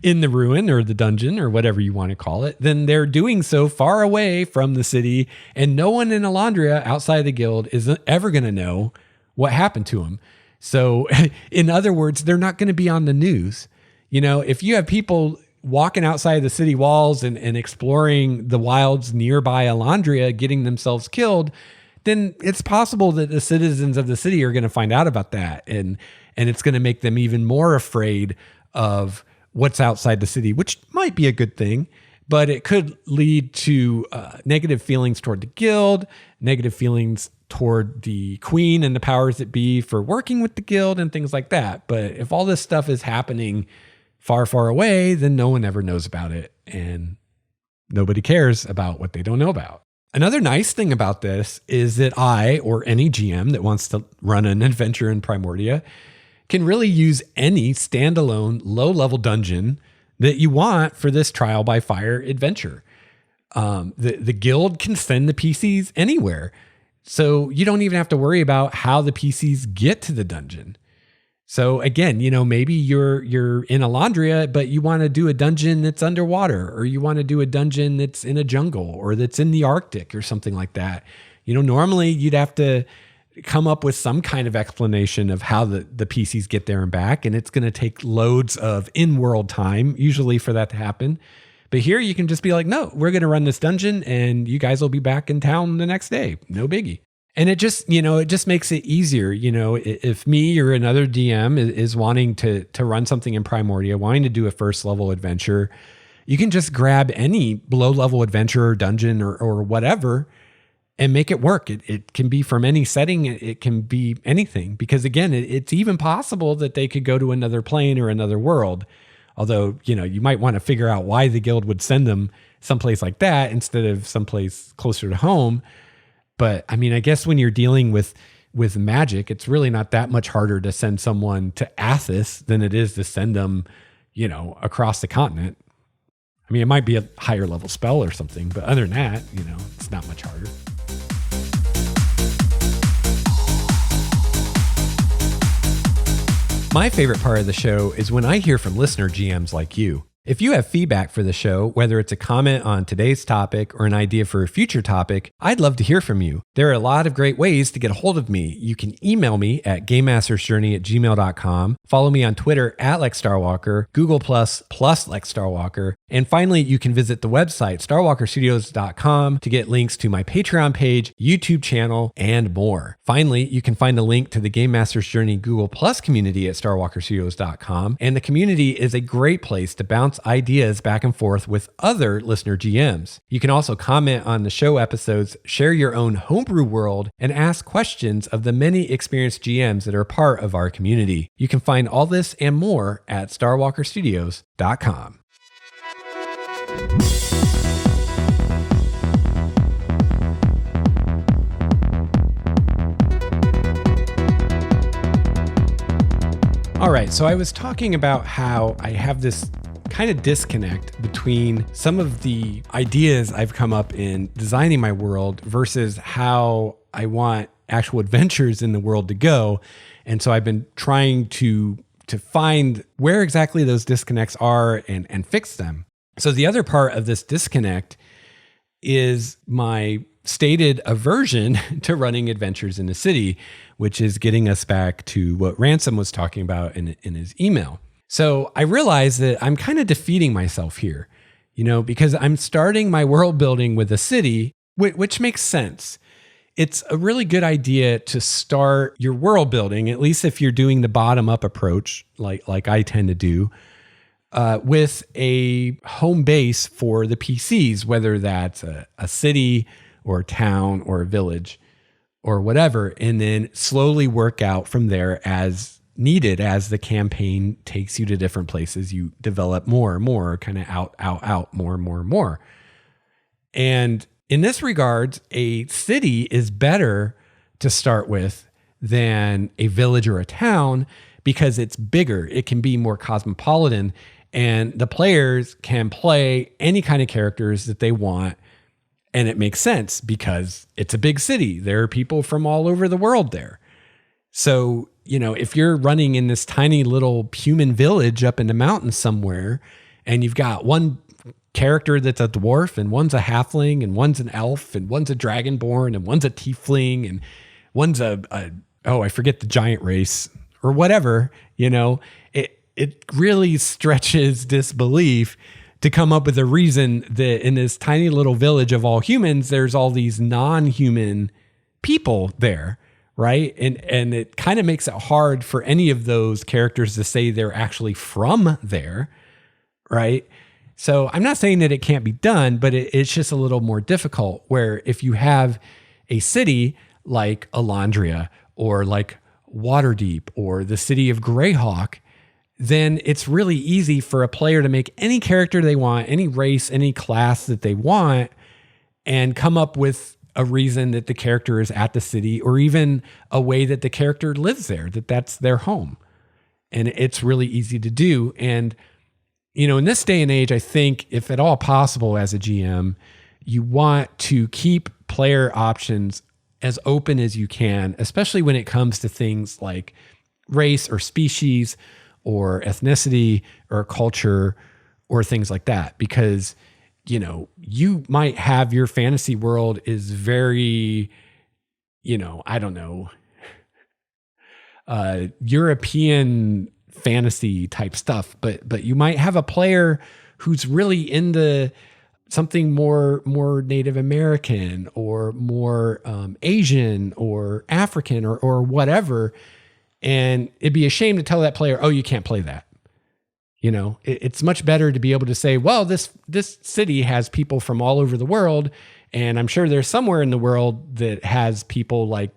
in the ruin or the dungeon or whatever you want to call it, then they're doing so far away from the city, and no one in Elandria outside the guild is ever going to know what happened to them. So in other words, they're not going to be on the news. If you have people walking outside the city walls and exploring the wilds nearby Elandria, getting themselves killed, then it's possible that the citizens of the city are going to find out about that. And it's going to make them even more afraid of what's outside the city, which might be a good thing, but it could lead to negative feelings toward the guild, negative feelings toward the queen and the powers that be for working with the guild and things like that. But if all this stuff is happening far, far away, then no one ever knows about it. And nobody cares about what they don't know about. Another nice thing about this is that I, or any GM that wants to run an adventure in Primordia, can really use any standalone low-level dungeon that you want for this trial by fire adventure. The guild can send the PCs anywhere. So you don't even have to worry about how the PCs get to the dungeon. So again, maybe you're in Alandria, but you want to do a dungeon that's underwater, or you want to do a dungeon that's in a jungle, or that's in the Arctic or something like that. Normally you'd have to come up with some kind of explanation of how the PCs get there and back. And it's going to take loads of in-world time, usually, for that to happen. But here you can just be like, no, we're going to run this dungeon and you guys will be back in town the next day. No biggie. And it just, it just makes it easier. If me or another DM is wanting to run something in Primordia, wanting to do a first level adventure, you can just grab any low level adventure or dungeon or whatever and make it work. It can be from any setting. It can be anything, because again, it's even possible that they could go to another plane or another world. Although, you might want to figure out why the guild would send them someplace like that instead of someplace closer to home. But I mean, I guess when you're dealing with magic, it's really not that much harder to send someone to Athos than it is to send them, across the continent. I mean, it might be a higher level spell or something, but other than that, it's not much harder. My favorite part of the show is when I hear from listener GMs like you. If you have feedback for the show, whether it's a comment on today's topic or an idea for a future topic, I'd love to hear from you. There are a lot of great ways to get a hold of me. You can email me at gamemastersjourney@gmail.com, follow me on Twitter @LexStarWalker, Google plus LexStarWalker, and finally, you can visit the website starwalkerstudios.com to get links to my Patreon page, YouTube channel, and more. Finally, you can find a link to the Game Master's Journey Google Plus community at starwalkerstudios.com, and the community is a great place to bounce ideas back and forth with other listener GMs. You can also comment on the show episodes, share your own homebrew world, and ask questions of the many experienced GMs that are part of our community. You can find all this and more at starwalkerstudios.com. All right, so I was talking about how I have this kind of disconnect between some of the ideas I've come up in designing my world versus how I want actual adventures in the world to go. And so I've been trying to find where exactly those disconnects are and fix them. So the other part of this disconnect is my stated aversion to running adventures in the city, which is getting us back to what Ransom was talking about in his email. So I realize that I'm kind of defeating myself here, because I'm starting my world building with a city, which makes sense. It's a really good idea to start your world building, at least if you're doing the bottom up approach, like I tend to do, with a home base for the PCs, whether that's a city or a town or a village or whatever, and then slowly work out from there as needed. As the campaign takes you to different places, you develop more and more, kind of out, more and more and more. And in this regard, a city is better to start with than a village or a town because it's bigger. It can be more cosmopolitan, and the players can play any kind of characters that they want. And it makes sense because it's a big city. There are people from all over the world there. So, if you're running in this tiny little human village up in the mountains somewhere, and you've got one character that's a dwarf, and one's a halfling, and one's an elf, and one's a dragonborn, and one's a tiefling, and one's I forget the giant race or whatever, it really stretches disbelief to come up with a reason that in this tiny little village of all humans, there's all these non-human people there, right? And it kind of makes it hard for any of those characters to say they're actually from there, right? So I'm not saying that it can't be done, but it's just a little more difficult, where if you have a city like Alondria or like Waterdeep or the city of Greyhawk, then it's really easy for a player to make any character they want, any race, any class that they want, and come up with a reason that the character is at the city, or even a way that the character lives there, that's their home. And it's really easy to do. And, in this day and age, I think if at all possible as a GM, you want to keep player options as open as you can, especially when it comes to things like race or species or ethnicity or culture or things like that. Because, you might have your fantasy world is very, I don't know, European fantasy type stuff, but you might have a player who's really into something more Native American or more Asian or African or whatever. And it'd be a shame to tell that player, oh, you can't play that. It's much better to be able to say, well, this city has people from all over the world. And I'm sure there's somewhere in the world that has people like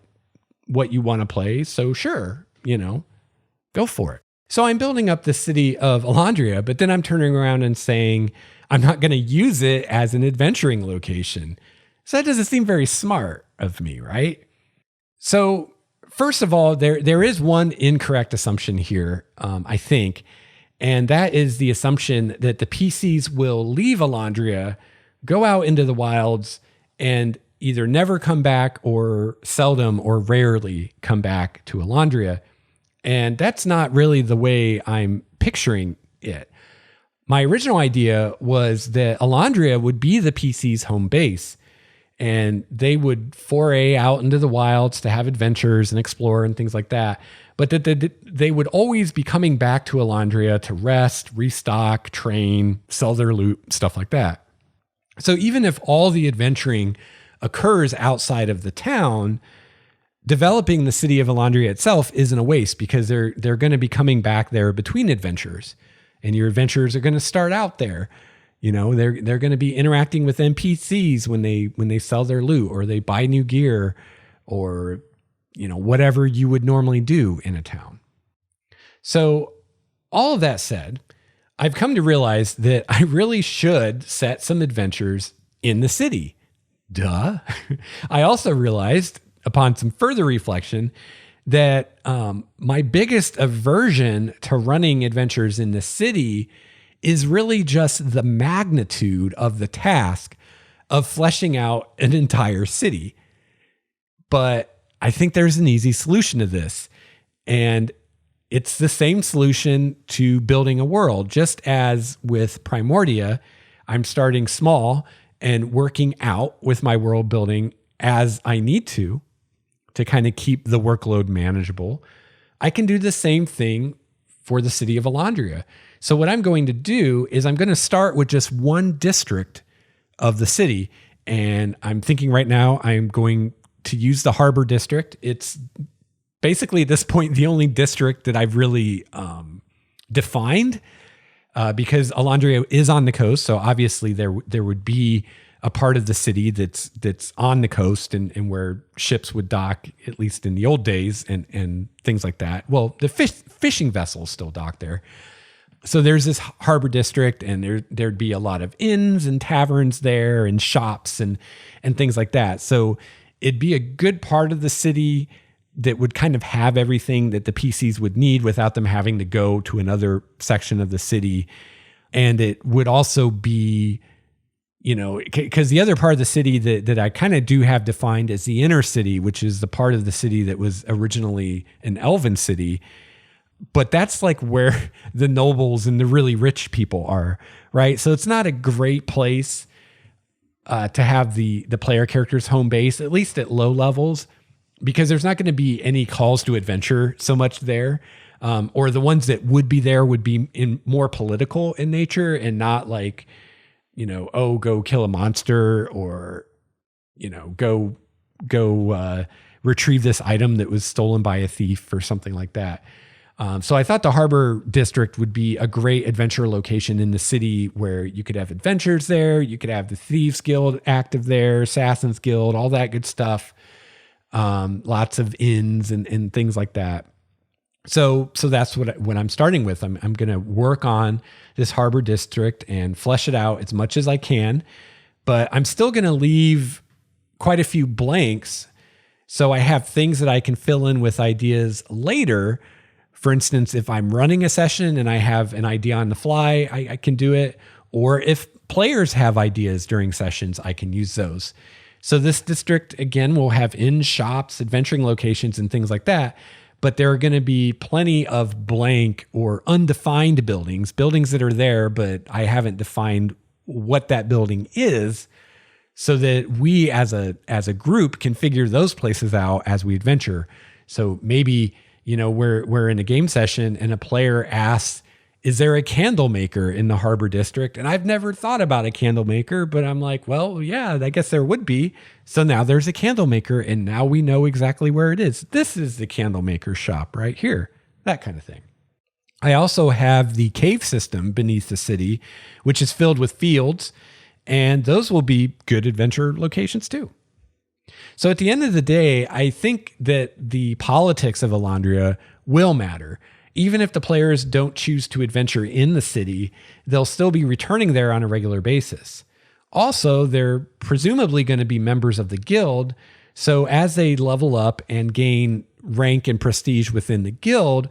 what you want to play. So sure, go for it. So I'm building up the city of Alondria, but then I'm turning around and saying, I'm not going to use it as an adventuring location. So that doesn't seem very smart of me, right? So first of all, there is one incorrect assumption here, I think, and that is the assumption that the PCs will leave Alondria, go out into the wilds, and either never come back or seldom or rarely come back to Alondria. And that's not really the way I'm picturing it. My original idea was that Alondria would be the PC's home base, and they would foray out into the wilds to have adventures and explore and things like that. But that they would always be coming back to Alondria to rest, restock, train, sell their loot, stuff like that. So even if all the adventuring occurs outside of the town, developing the city of Alondria itself isn't a waste, because they're going to be coming back there between adventures, and your adventures are going to start out there. They're going to be interacting with NPCs when they sell their loot or they buy new gear or whatever you would normally do in a town. So all of that said, I've come to realize that I really should set some adventures in the city. Duh. I also realized upon some further reflection that my biggest aversion to running adventures in the city is really just the magnitude of the task of fleshing out an entire city. But I think there's an easy solution to this. And it's the same solution to building a world. Just as with Primordia, I'm starting small and working out with my world building as I need to kind of keep the workload manageable. I can do the same thing for the city of Alondria. So what I'm going to do is I'm going to start with just one district of the city. And I'm thinking right now I'm going to use the Harbor District. It's basically at this point the only district that I've really defined, because Alondria is on the coast. So obviously there would be a part of the city that's on the coast and where ships would dock, at least in the old days, and things like that. Well, the fishing vessels still dock there. So there's this harbor district, and there'd be a lot of inns and taverns there and shops and things like that. So it'd be a good part of the city that would kind of have everything that the PCs would need without them having to go to another section of the city. And it would also be, because the other part of the city that I kind of do have defined as the inner city, which is the part of the city that was originally an elven city. But that's like where the nobles and the really rich people are, right? So it's not a great place to have the player character's home base, at least at low levels, because there's not going to be any calls to adventure so much there. Or the ones that would be there would be more political in nature and not like, go kill a monster or, go retrieve this item that was stolen by a thief or something like that. So I thought the Harbor District would be a great adventure location in the city where you could have adventures there. You could have the Thieves Guild active there, Assassins Guild, all that good stuff. lots of inns and things like that. So that's what I'm starting with. I'm going to work on this harbor district and flesh it out as much as I can, but I'm still going to leave quite a few blanks. So I have things that I can fill in with ideas later. For instance, if I'm running a session and I have an idea on the fly, I can do it. Or if players have ideas during sessions, I can use those. So this district, again, will have inn, shops, adventuring locations, and things like that. But there are going to be plenty of blank or undefined buildings that are there, but I haven't defined what that building is, so that we as a group can figure those places out as we adventure. So maybe, we're in a game session and a player asks, is there a candle maker in the harbor district? And I've never thought about a candle maker, but I'm like, well, yeah, I guess there would be. So now there's a candle maker, and now we know exactly where it is. This is the candle maker shop right here, that kind of thing. I also have the cave system beneath the city, which is filled with fields, and those will be good adventure locations too. So at the end of the day, I think that the politics of Elandria will matter. Even if the players don't choose to adventure in the city, they'll still be returning there on a regular basis. Also, they're presumably going to be members of the guild, so as they level up and gain rank and prestige within the guild,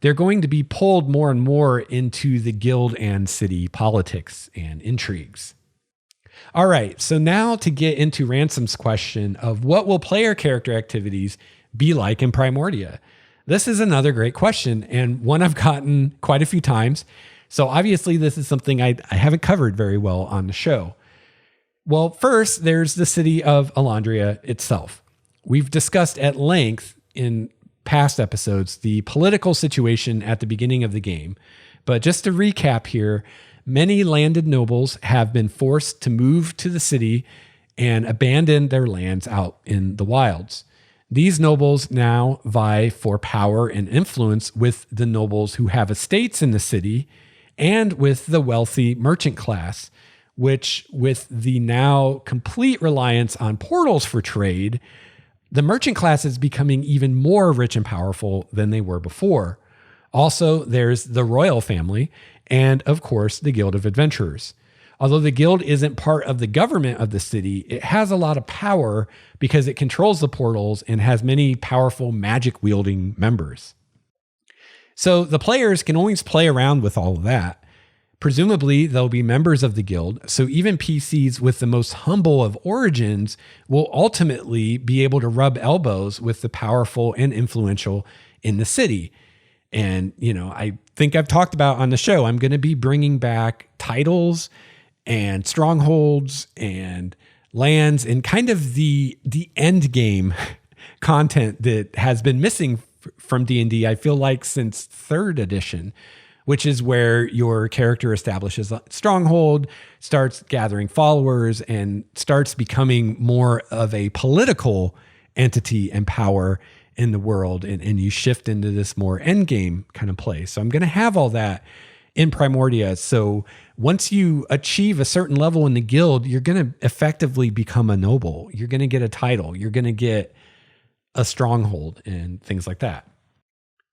they're going to be pulled more and more into the guild and city politics and intrigues. All right, so now to get into Ransom's question of what will player character activities be like in Primordia? This is another great question, and one I've gotten quite a few times. So obviously this is something I haven't covered very well on the show. Well, first, there's the city of Elandria itself. We've discussed at length in past episodes the political situation at the beginning of the game. But just to recap here, many landed nobles have been forced to move to the city and abandon their lands out in the wilds. These nobles now vie for power and influence with the nobles who have estates in the city and with the wealthy merchant class, which, with the now complete reliance on portals for trade, the merchant class is becoming even more rich and powerful than they were before. Also, there's the royal family and, of course, the Guild of Adventurers. Although the guild isn't part of the government of the city, it has a lot of power because it controls the portals and has many powerful magic-wielding members. So the players can always play around with all of that. Presumably, they'll be members of the guild, so even PCs with the most humble of origins will ultimately be able to rub elbows with the powerful and influential in the city. And, I think I've talked about on the show, I'm going to be bringing back titles and strongholds and lands and kind of the end game content that has been missing from D&D, I feel like, since 3rd edition, which is where your character establishes a stronghold, starts gathering followers, and starts becoming more of a political entity and power in the world. And you shift into this more end game kind of place. So I'm going to have all that in Primordia. So once you achieve a certain level in the guild, you're going to effectively become a noble. You're going to get a title. You're going to get a stronghold and things like that.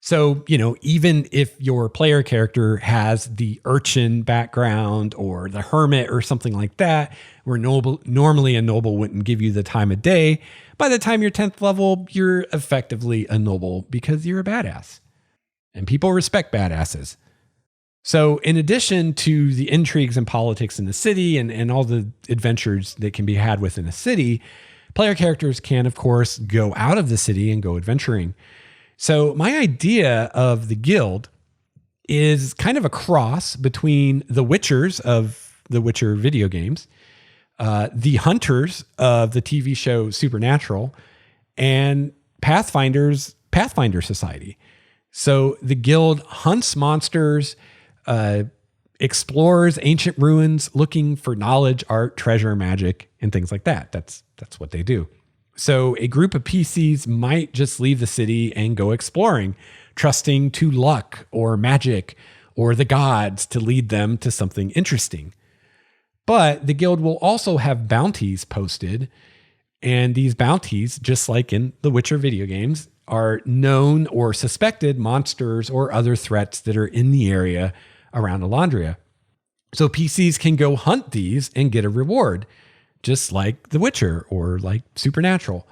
So, even if your player character has the urchin background or the hermit or something like that, where normally a noble wouldn't give you the time of day, by the time you're 10th level, you're effectively a noble because you're a badass. And people respect badasses. So in addition to the intrigues and politics in the city and all the adventures that can be had within a city, player characters can, of course, go out of the city and go adventuring. So my idea of the guild is kind of a cross between the Witchers of the Witcher video games, the Hunters of the TV show Supernatural, and Pathfinder Society. So the guild hunts monsters, explores ancient ruins, looking for knowledge, art, treasure, magic, and things like that. That's what they do. So a group of PCs might just leave the city and go exploring, trusting to luck or magic or the gods to lead them to something interesting. But the guild will also have bounties posted, And these bounties, just like in the Witcher video games, are known or suspected monsters or other threats that are in the area around Elandria. So PCs can go hunt these and get a reward, just like The Witcher or like Supernatural.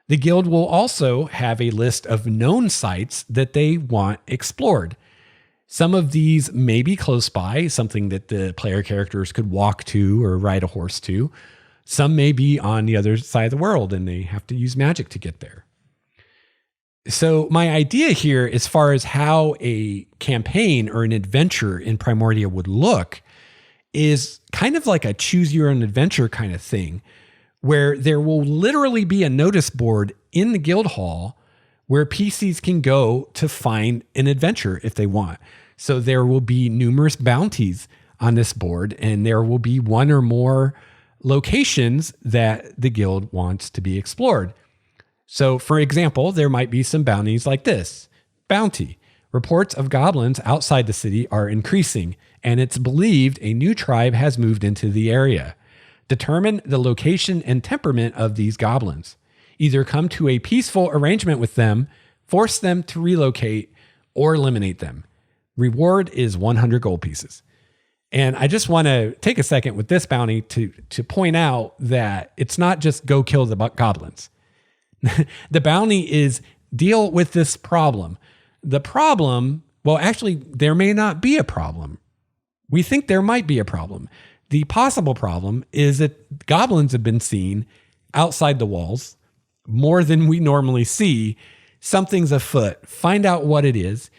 The guild will also have a list of known sites that they want explored. Some of these may be close by, something that the player characters could walk to or ride a horse to. Some may be on the other side of the world and they have to use magic to get there. So my idea here, as far as how a campaign or an adventure in Primordia would look, is kind of like a choose your own adventure kind of thing, where there will literally be a notice board in the guild hall where PCs can go to find an adventure if they want. So there will be numerous bounties on this board, and there will be one or more locations that the guild wants to be explored. So for example, there might be some bounties like this. Bounty. Reports of goblins outside the city are increasing, and it's believed a new tribe has moved into the area. Determine the location and temperament of these goblins. Either come to a peaceful arrangement with them, force them to relocate, or eliminate them. Reward is 100 gold pieces. And I just want to take a second with this bounty to point out that it's not just go kill the goblins. The bounty is deal with this problem. The problem, well, actually, there may not be a problem. We think there might be a problem. The possible problem is that goblins have been seen outside the walls more than we normally see. Something's afoot. Find out what it is.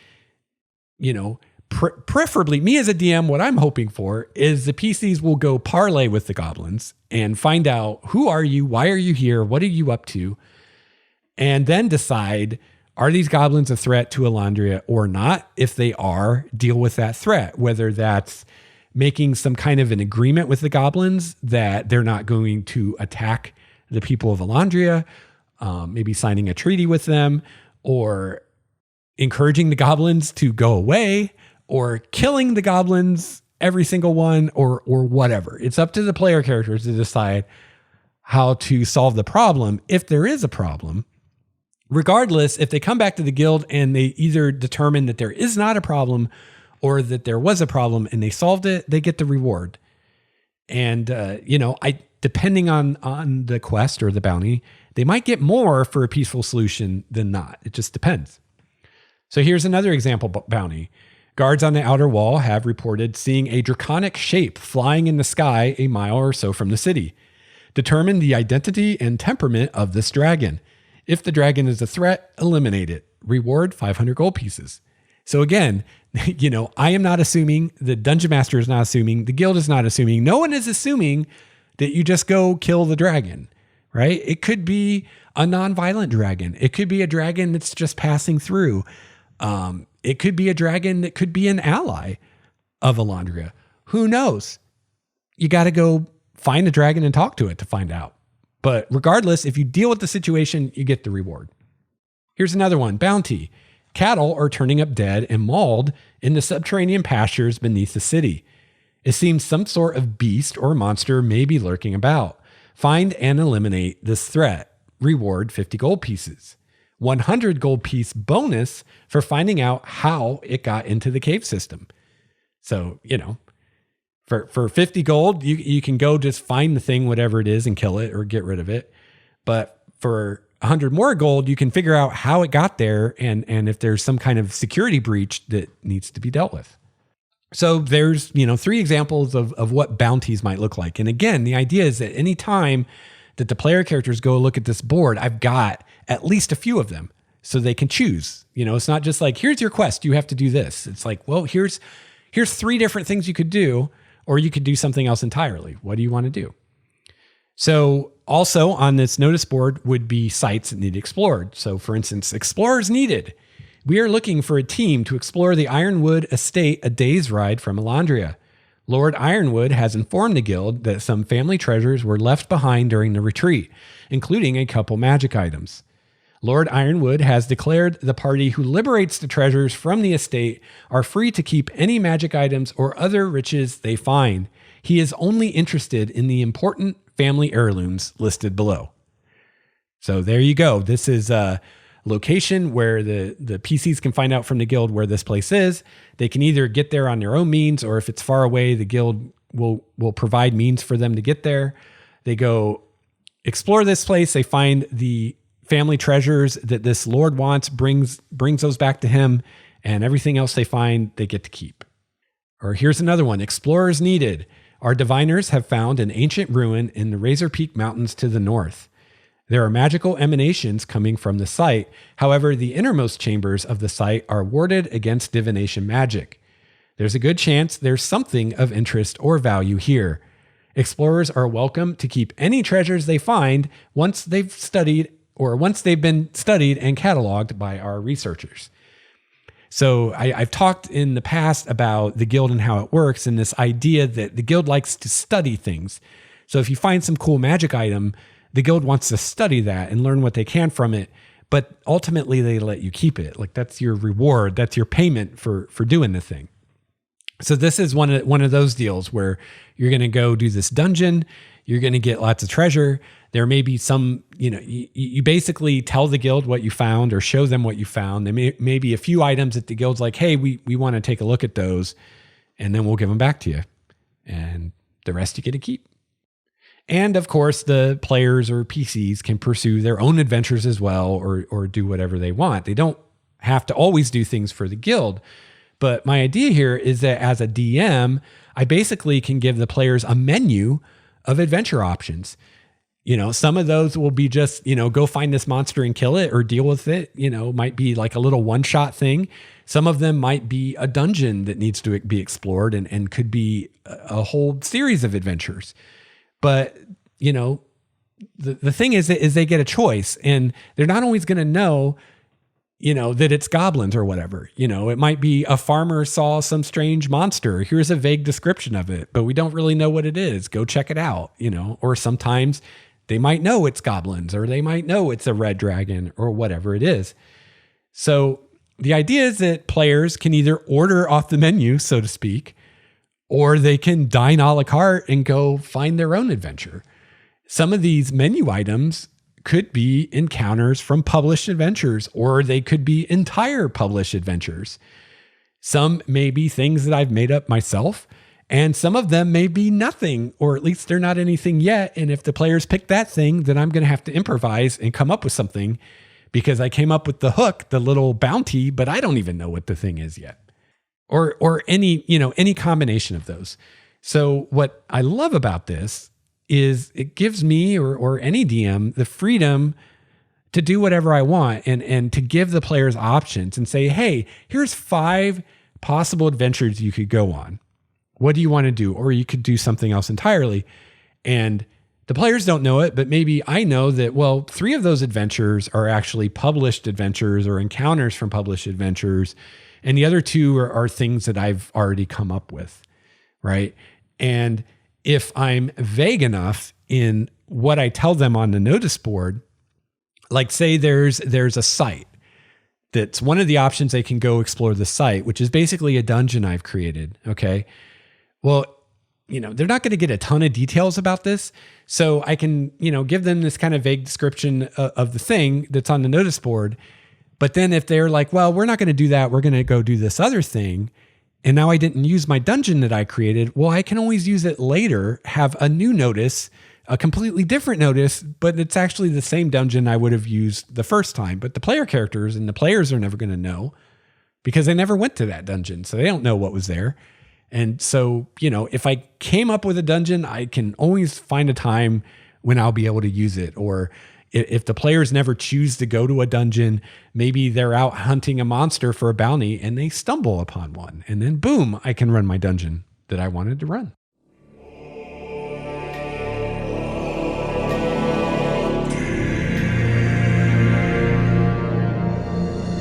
You know, preferably, me as a DM, what I'm hoping for is the PCs will go parlay with the goblins and find out, who are you? Why are you here? What are you up to? And then decide, are these goblins a threat to Elandria or not? If they are, deal with that threat, whether that's making some kind of an agreement with the goblins that they're not going to attack the people of Elandria, maybe signing a treaty with them, or encouraging the goblins to go away, or killing the goblins, every single one, or whatever. It's up to the player characters to decide how to solve the problem, if there is a problem. Regardless, if they come back to the guild and they either determine that there is not a problem or that there was a problem and they solved it, they get the reward. And, depending on the quest or the bounty, they might get more for a peaceful solution than not. It just depends. So here's another example bounty. Guards on the outer wall have reported seeing a draconic shape flying in the sky a mile or so from the city. Determine the identity and temperament of this dragon. If the dragon is a threat, eliminate it. Reward 500 gold pieces. So again, I am not assuming, the dungeon master is not assuming, the guild is not assuming, no one is assuming that you just go kill the dragon, right? It could be a non-violent dragon. It could be a dragon that's just passing through. It could be a dragon that could be an ally of Elandria. Who knows? You got to go find the dragon and talk to it to find out. But regardless, if you deal with the situation, you get the reward. Here's another one, bounty. Cattle are turning up dead and mauled in the subterranean pastures beneath the city. It seems some sort of beast or monster may be lurking about. Find and eliminate this threat. Reward 50 gold pieces. 100 gold piece bonus for finding out how it got into the cave system. So, for 50 gold, you can go just find the thing, whatever it is, and kill it or get rid of it. But for 100 more gold, you can figure out how it got there and if there's some kind of security breach that needs to be dealt with. So there's, 3 examples of what bounties might look like. And again, the idea is that any time that the player characters go look at this board, I've got at least a few of them so they can choose. It's not just like, here's your quest, you have to do this. It's like, well, here's 3 different things you could do, or you could do something else entirely. What do you want to do? So also on this notice board would be sites that need explored. So for instance, explorers needed. We are looking for a team to explore the Ironwood estate a day's ride from Elandria. Lord Ironwood has informed the guild that some family treasures were left behind during the retreat, including a couple magic items. Lord Ironwood has declared the party who liberates the treasures from the estate are free to keep any magic items or other riches they find. He is only interested in the important family heirlooms listed below. So there you go. This is a location where the PCs can find out from the guild where this place is. They can either get there on their own means, or if it's far away, the guild will provide means for them to get there. They go explore this place. They find the family treasures that this lord wants, brings those back to him, and everything else they find, they get to keep. Or here's another one. Explorers needed. Our diviners have found an ancient ruin in the Razor Peak Mountains to the north. There are magical emanations coming from the site. However, the innermost chambers of the site are warded against divination magic. There's a good chance there's something of interest or value here. Explorers are welcome to keep any treasures they find once they've been studied and cataloged by our researchers. So I've talked in the past about the guild and how it works, and this idea that the guild likes to study things. So if you find some cool magic item, the guild wants to study that and learn what they can from it, but ultimately they let you keep it. Like, that's your reward. That's your payment for doing the thing. So this is one of those deals where you're going to go do this dungeon. You're going to get lots of treasure. There may be some, you basically tell the guild what you found or show them what you found. There may be a few items that the guild's like, hey, we want to take a look at those, and then we'll give them back to you. And the rest you get to keep. And of course, the players or PCs can pursue their own adventures as well, or do whatever they want. They don't have to always do things for the guild. But my idea here is that as a DM, I basically can give the players a menu of adventure options. Some of those will be just, go find this monster and kill it or deal with it. Might be like a little one-shot thing. Some of them might be a dungeon that needs to be explored and could be a whole series of adventures. But, the thing is they get a choice, and they're not always going to know, that it's goblins or whatever. It might be a farmer saw some strange monster. Here's a vague description of it, but we don't really know what it is. Go check it out, or sometimes they might know it's goblins, or they might know it's a red dragon, or whatever it is. So the idea is that players can either order off the menu, so to speak, or they can dine a la carte and go find their own adventure. Some of these menu items could be encounters from published adventures, or they could be entire published adventures. Some may be things that I've made up myself, and some of them may be nothing, or at least they're not anything yet. And if the players pick that thing, then I'm going to have to improvise and come up with something, because I came up with the hook, the little bounty, but I don't even know what the thing is yet. Or any combination of those. So what I love about this is it gives me or any DM the freedom to do whatever I want and to give the players options and say, hey, here's 5 possible adventures you could go on. What do you want to do? Or you could do something else entirely. And the players don't know it, but maybe I know that, 3 of those adventures are actually published adventures or encounters from published adventures. And the other 2 are things that I've already come up with, right? And if I'm vague enough in what I tell them on the notice board, like say there's a site that's one of the options, they can go explore the site, which is basically a dungeon I've created, okay? Well, they're not going to get a ton of details about this. So I can, give them this kind of vague description of the thing that's on the notice board. But then if they're like, well, we're not going to do that, we're going to go do this other thing, and now I didn't use my dungeon that I created, well, I can always use it later, have a new notice, a completely different notice, but it's actually the same dungeon I would have used the first time. But the player characters and the players are never going to know because they never went to that dungeon, so they don't know what was there. And so, if I came up with a dungeon, I can always find a time when I'll be able to use it. Or if the players never choose to go to a dungeon, maybe they're out hunting a monster for a bounty and they stumble upon one. And then boom, I can run my dungeon that I wanted to run.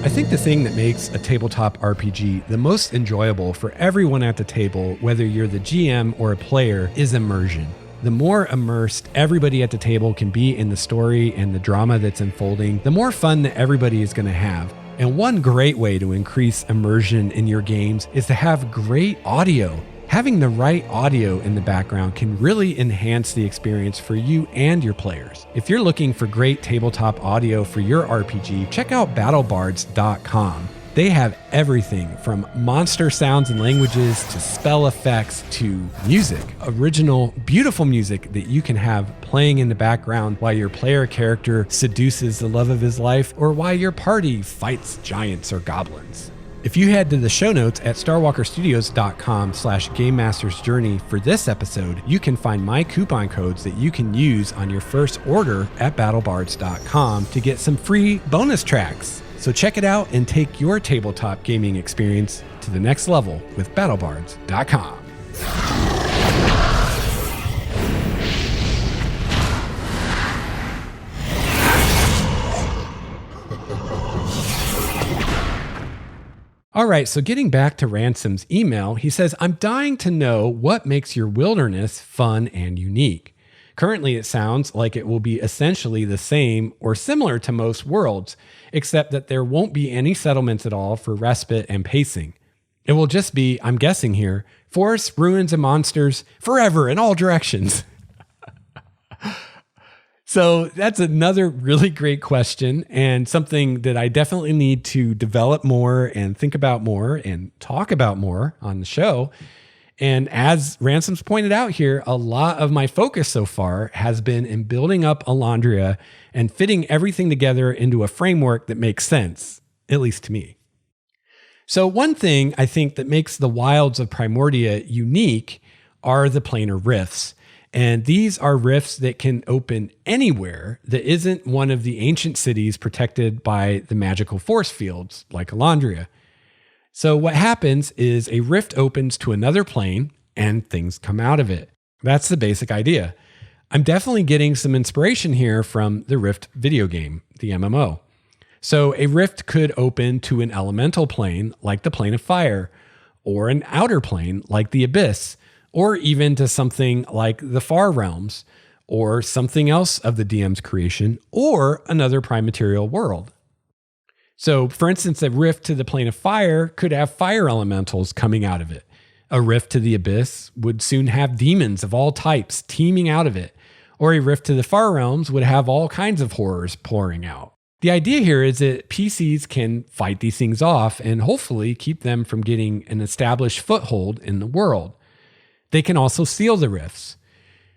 I think the thing that makes a tabletop RPG the most enjoyable for everyone at the table, whether you're the GM or a player, is immersion. The more immersed everybody at the table can be in the story and the drama that's unfolding, the more fun that everybody is going to have. And one great way to increase immersion in your games is to have great audio. Having the right audio in the background can really enhance the experience for you and your players. If you're looking for great tabletop audio for your RPG, check out battlebards.com. They have everything from monster sounds and languages to spell effects to music. Original, beautiful music that you can have playing in the background while your player character seduces the love of his life or while your party fights giants or goblins. If you head to the show notes at starwalkerstudios.com/Game Master's Journey for this episode, you can find my coupon codes that you can use on your first order at battlebards.com to get some free bonus tracks. So check it out and take your tabletop gaming experience to the next level with battlebards.com. All right, so getting back to Ransom's email, he says, I'm dying to know what makes your wilderness fun and unique. Currently, it sounds like it will be essentially the same or similar to most worlds, except that there won't be any settlements at all for respite and pacing. It will just be, I'm guessing here, forests, ruins, and monsters forever in all directions. So that's another really great question and something that I definitely need to develop more and think about more and talk about more on the show. And as Ransom's pointed out here, a lot of my focus so far has been in building up Alondria and fitting everything together into a framework that makes sense, at least to me. So one thing I think that makes the Wilds of Primordia unique are the planar rifts. And these are rifts that can open anywhere that isn't one of the ancient cities protected by the magical force fields like Alondria. So what happens is a rift opens to another plane and things come out of it. That's the basic idea. I'm definitely getting some inspiration here from the Rift video game, the MMO. So a rift could open to an elemental plane like the plane of fire, or an outer plane like the abyss, or even to something like the Far Realms, or something else of the DM's creation, or another prime material world. So, for instance, a rift to the plane of fire could have fire elementals coming out of it. A rift to the abyss would soon have demons of all types teeming out of it, or a rift to the Far Realms would have all kinds of horrors pouring out. The idea here is that PCs can fight these things off and hopefully keep them from getting an established foothold in the world. They can also seal the rifts.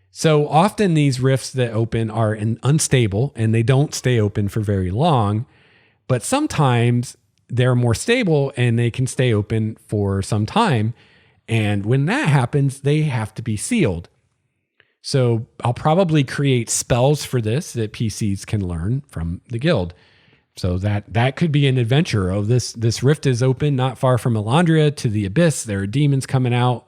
So often these rifts that open are unstable and they don't stay open for very long, but sometimes they're more stable and they can stay open for some time. And when that happens, they have to be sealed. So I'll probably create spells for this that PCs can learn from the guild. So that could be an adventure. Oh, this rift is open not far from Alondria to the abyss. There are demons coming out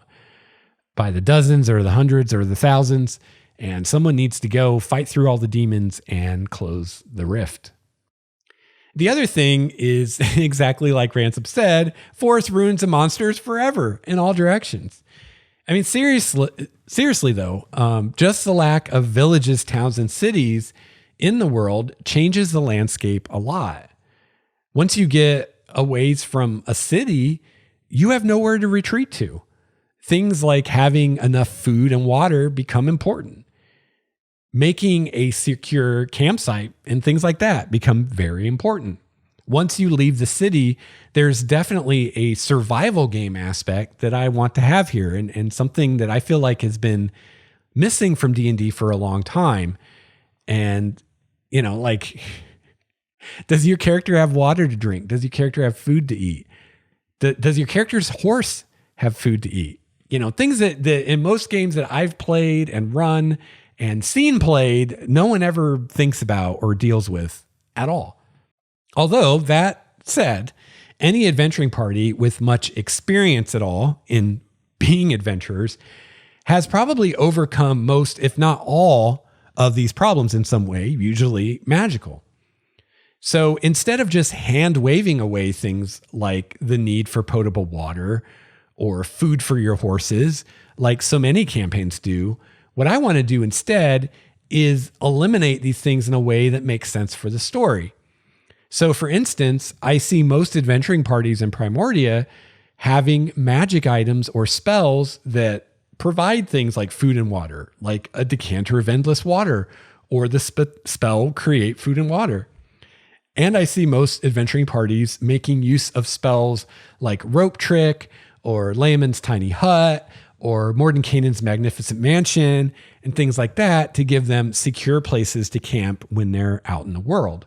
by the dozens or the hundreds or the thousands, and someone needs to go fight through all the demons and close the rift. The other thing is exactly like Ransom said, forest, ruins, and monsters forever in all directions. I mean, seriously though, just the lack of villages, towns, and cities in the world changes the landscape a lot. Once you get a ways from a city, you have nowhere to retreat to. Things like having enough food and water become important. Making a secure campsite and things like that become very important. Once you leave the city, there's definitely a survival game aspect that I want to have here and something that I feel like has been missing from D&D for a long time. And, you know, like, does your character have water to drink? Does your character have food to eat? Does your character's horse have food to eat? You know, things that in most games that I've played and run and seen played, no one ever thinks about or deals with at all. Although that said, any adventuring party with much experience at all in being adventurers has probably overcome most, if not all, of these problems in some way, usually magical. So instead of just hand waving away things like the need for potable water or food for your horses, like so many campaigns do, what I want to do instead is eliminate these things in a way that makes sense for the story. So for instance, I see most adventuring parties in Primordia having magic items or spells that provide things like food and water, like a decanter of endless water, or the spell create food and water. And I see most adventuring parties making use of spells like Rope Trick or Layman's Tiny Hut or Mordenkainen's Magnificent Mansion and things like that to give them secure places to camp when they're out in the world.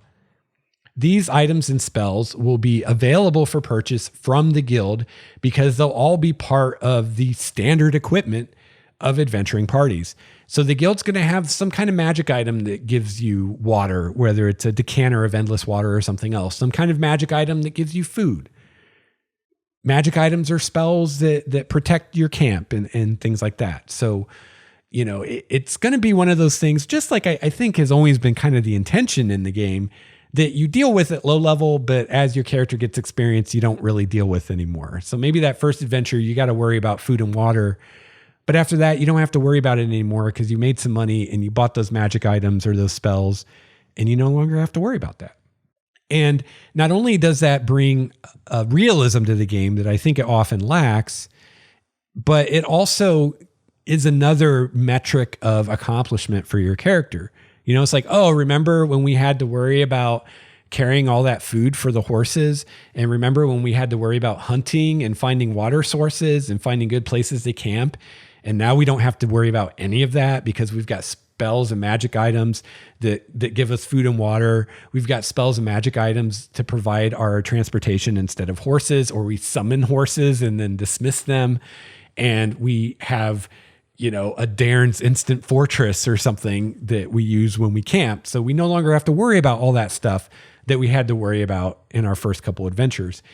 These items and spells will be available for purchase from the guild because they'll all be part of the standard equipment of adventuring parties. So the guild's going to have some kind of magic item that gives you water, whether it's a decanter of endless water or something else, some kind of magic item that gives you food. Magic items are spells that protect your camp and things like that. So, it's going to be one of those things, just like I think has always been kind of the intention in the game, that you deal with at low level, but as your character gets experience, you don't really deal with anymore. So maybe that first adventure, you got to worry about food and water. But after that, you don't have to worry about it anymore because you made some money and you bought those magic items or those spells, and you no longer have to worry about that. And not only does that bring a realism to the game that I think it often lacks, but it also is another metric of accomplishment for your character. It's like, oh, remember when we had to worry about carrying all that food for the horses? And remember when we had to worry about hunting and finding water sources and finding good places to camp? And now we don't have to worry about any of that because we've got spells and magic items that give us food and water. We've got spells and magic items to provide our transportation instead of horses, or we summon horses and then dismiss them. And we have a Dairn's instant fortress or something that we use when we camp. So we no longer have to worry about all that stuff that we had to worry about in our first couple adventures.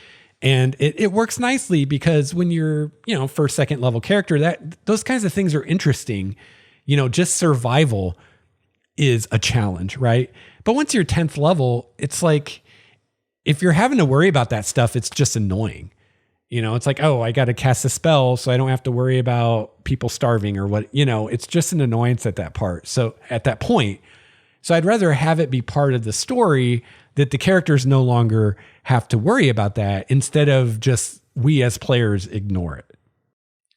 And it works nicely because when you're, first, second level character, those kinds of things are interesting. Just survival is a challenge, right? But once you're 10th level, it's like, if you're having to worry about that stuff, it's just annoying. It's like, oh, I got to cast a spell so I don't have to worry about people starving or what, it's just an annoyance at that part. So at that point, so I'd rather have it be part of the story that the characters no longer have to worry about that instead of just we as players ignore it.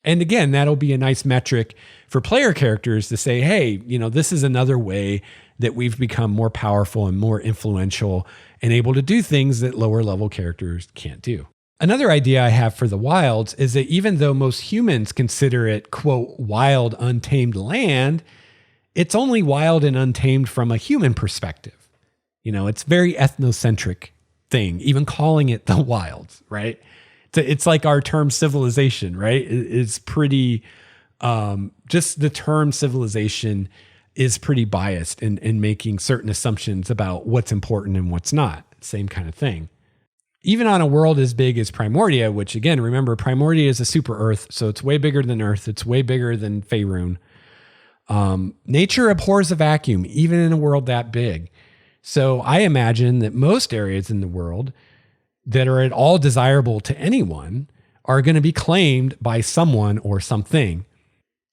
And again, that'll be a nice metric for player characters to say, hey, this is another way that we've become more powerful and more influential and able to do things that lower level characters can't do. Another idea I have for the wilds is that even though most humans consider it, quote, wild, untamed land, it's only wild and untamed from a human perspective. It's very ethnocentric thing, even calling it the wilds, right? It's like our term civilization, right? It's pretty, just the term civilization is pretty biased in making certain assumptions about what's important and what's not. Same kind of thing. Even on a world as big as Primordia, which again, remember, Primordia is a super Earth, so it's way bigger than Earth. It's way bigger than Faerun. Nature abhors a vacuum, even in a world that big. So I imagine that most areas in the world that are at all desirable to anyone are going to be claimed by someone or something.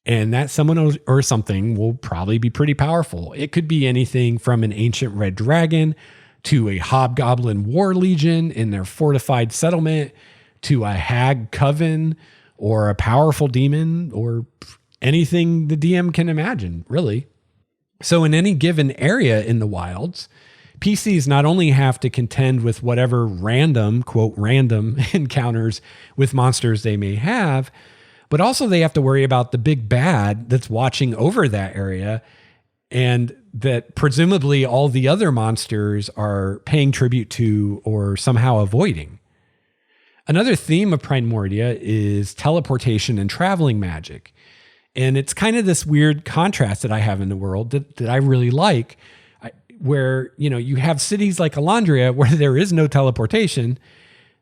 And that someone or something will probably be pretty powerful. It could be anything from an ancient red dragon to a hobgoblin war legion in their fortified settlement, to a hag coven, or a powerful demon, or anything the DM can imagine, really. So in any given area in the wilds, PCs not only have to contend with whatever random, quote, random encounters with monsters they may have, but also they have to worry about the big bad that's watching over that area, and that presumably all the other monsters are paying tribute to or somehow avoiding. Another theme of Primordia is teleportation and traveling magic. And it's kind of this weird contrast that I have in the world that I really like, where, you have cities like Alandria where there is no teleportation,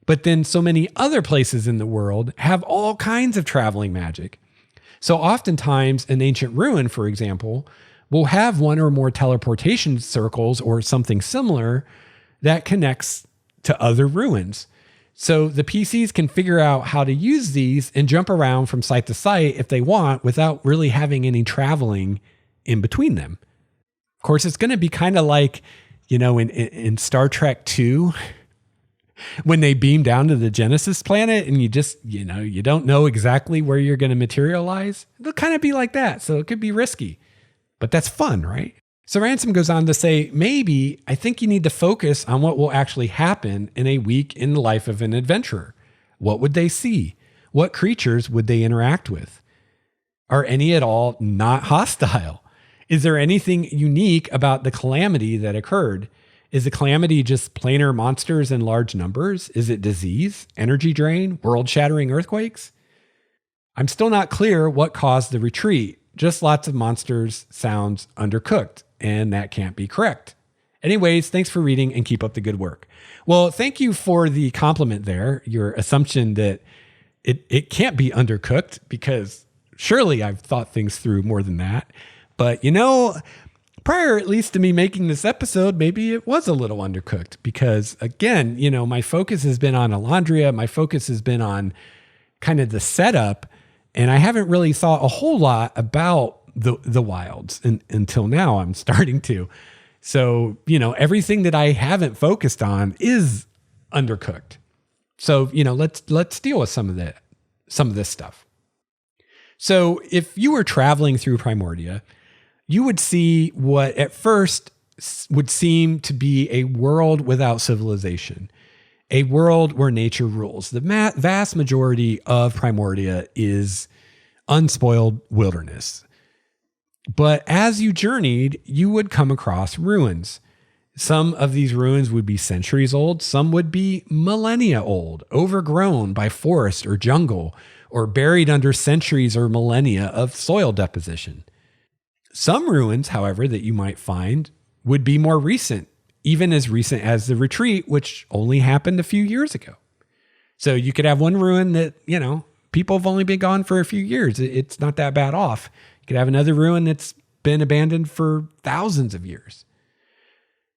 but then so many other places in the world have all kinds of traveling magic. So oftentimes an ancient ruin, for example, will have one or more teleportation circles or something similar that connects to other ruins. So the PCs can figure out how to use these and jump around from site to site if they want without really having any traveling in between them. Of course, it's going to be kind of like, in Star Trek 2, when they beam down to the Genesis planet and you just, you don't know exactly where you're going to materialize. It'll kind of be like that. So it could be risky, but that's fun, right? So Ransom goes on to say, maybe I think you need to focus on what will actually happen in a week in the life of an adventurer. What would they see? What creatures would they interact with? Are any at all not hostile? Is there anything unique about the calamity that occurred? Is the calamity just plainer monsters in large numbers? Is it disease, energy drain, world-shattering earthquakes? I'm still not clear what caused the retreat. Just lots of monsters sounds undercooked, and that can't be correct. Anyways, thanks for reading and keep up the good work. Well, thank you for the compliment there, your assumption that it can't be undercooked, because surely I've thought things through more than that. But, prior at least to me making this episode, maybe it was a little undercooked because, again, my focus has been on Elandria. My focus has been on kind of the setup, and I haven't really thought a whole lot about the wilds until now. I'm starting to. So, everything that I haven't focused on is undercooked. So, let's deal with some of this stuff. So if you were traveling through Primordia, you would see what at first would seem to be a world without civilization, a world where nature rules. The vast majority of Primordia is unspoiled wilderness. But as you journeyed, you would come across ruins. Some of these ruins would be centuries old. Some would be millennia old, overgrown by forest or jungle, or buried under centuries or millennia of soil deposition. Some ruins, however, that you might find would be more recent, even as recent as the retreat, which only happened a few years ago. So you could have one ruin that, people have only been gone for a few years. It's not that bad off. You could have another ruin that's been abandoned for thousands of years.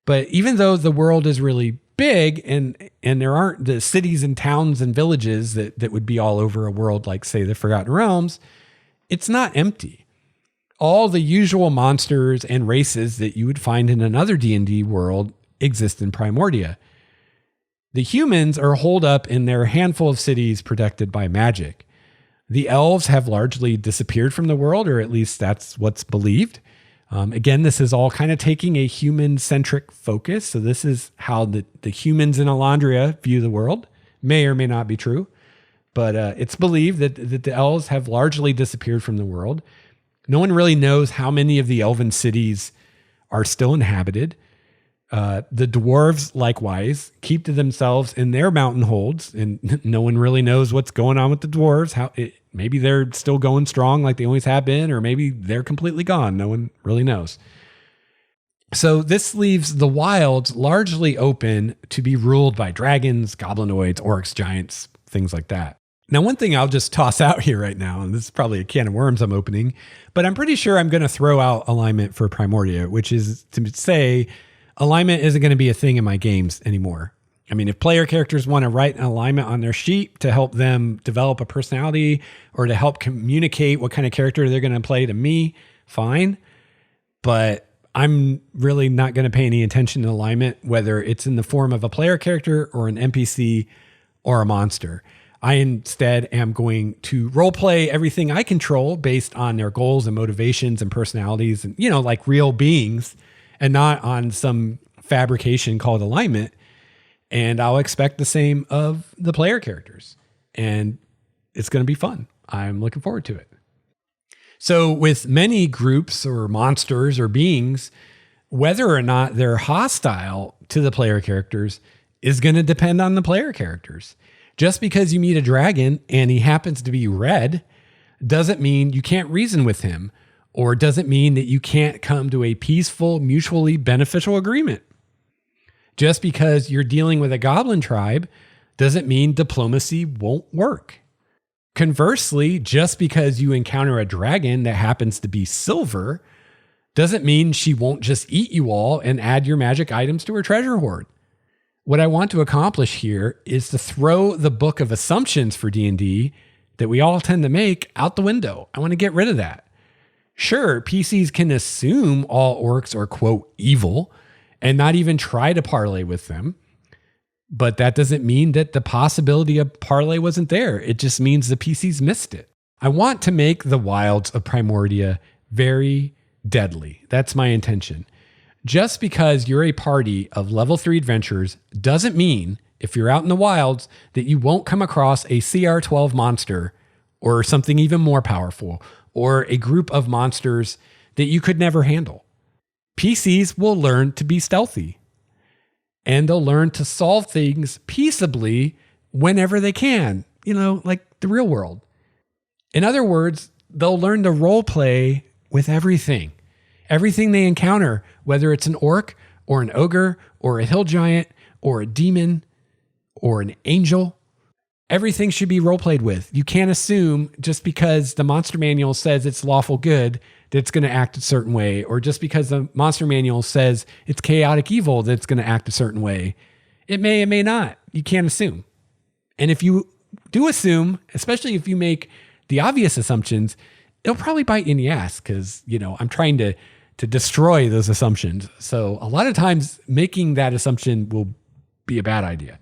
But even though the world is really big and there aren't the cities and towns and villages that would be all over a world like, say, the Forgotten Realms, it's not empty. All the usual monsters and races that you would find in another D&D world exist in Primordia. The humans are holed up in their handful of cities protected by magic. The elves have largely disappeared from the world, or at least that's what's believed. Again, this is all kind of taking a human-centric focus. So this is how the humans in Elandria view the world. May or may not be true, but it's believed that the elves have largely disappeared from the world. No one really knows how many of the elven cities are still inhabited. The dwarves, likewise, keep to themselves in their mountain holds, and no one really knows what's going on with the dwarves. Maybe they're still going strong like they always have been, or maybe they're completely gone. No one really knows. So this leaves the wilds largely open to be ruled by dragons, goblinoids, orcs, giants, things like that. Now, one thing I'll just toss out here right now, and this is probably a can of worms I'm opening, but I'm pretty sure I'm going to throw out alignment for Primordia, which is to say alignment isn't going to be a thing in my games anymore. I mean, if player characters want to write an alignment on their sheet to help them develop a personality or to help communicate what kind of character they're going to play to me, fine. But I'm really not going to pay any attention to alignment, whether it's in the form of a player character or an NPC or a monster. I instead am going to role play everything I control based on their goals and motivations and personalities and, like real beings, and not on some fabrication called alignment. And I'll expect the same of the player characters. And it's going to be fun. I'm looking forward to it. So with many groups or monsters or beings, whether or not they're hostile to the player characters is going to depend on the player characters. Just because you meet a dragon and he happens to be red doesn't mean you can't reason with him, or doesn't mean that you can't come to a peaceful, mutually beneficial agreement. Just because you're dealing with a goblin tribe doesn't mean diplomacy won't work. Conversely, just because you encounter a dragon that happens to be silver doesn't mean she won't just eat you all and add your magic items to her treasure hoard. What I want to accomplish here is to throw the book of assumptions for D&D that we all tend to make out the window. I want to get rid of that. Sure, PCs can assume all orcs are, quote, evil, and not even try to parlay with them. But that doesn't mean that the possibility of parlay wasn't there. It just means the PCs missed it. I want to make the Wilds of Primordia very deadly. That's my intention. Just because you're a party of level 3 adventurers doesn't mean, if you're out in the wilds, that you won't come across a CR12 monster or something even more powerful, or a group of monsters that you could never handle. PCs will learn to be stealthy, and they'll learn to solve things peaceably whenever they can, like the real world. In other words, they'll learn to role play with everything. Everything they encounter, whether it's an orc or an ogre or a hill giant or a demon or an angel, everything should be role played with. You can't assume just because the monster manual says it's lawful good that it's going to act a certain way, or just because the monster manual says it's chaotic evil that it's going to act a certain way. It may and may not. You can't assume. And if you do assume, especially if you make the obvious assumptions, it'll probably bite you in the ass because, I'm trying to destroy those assumptions. So a lot of times making that assumption will be a bad idea,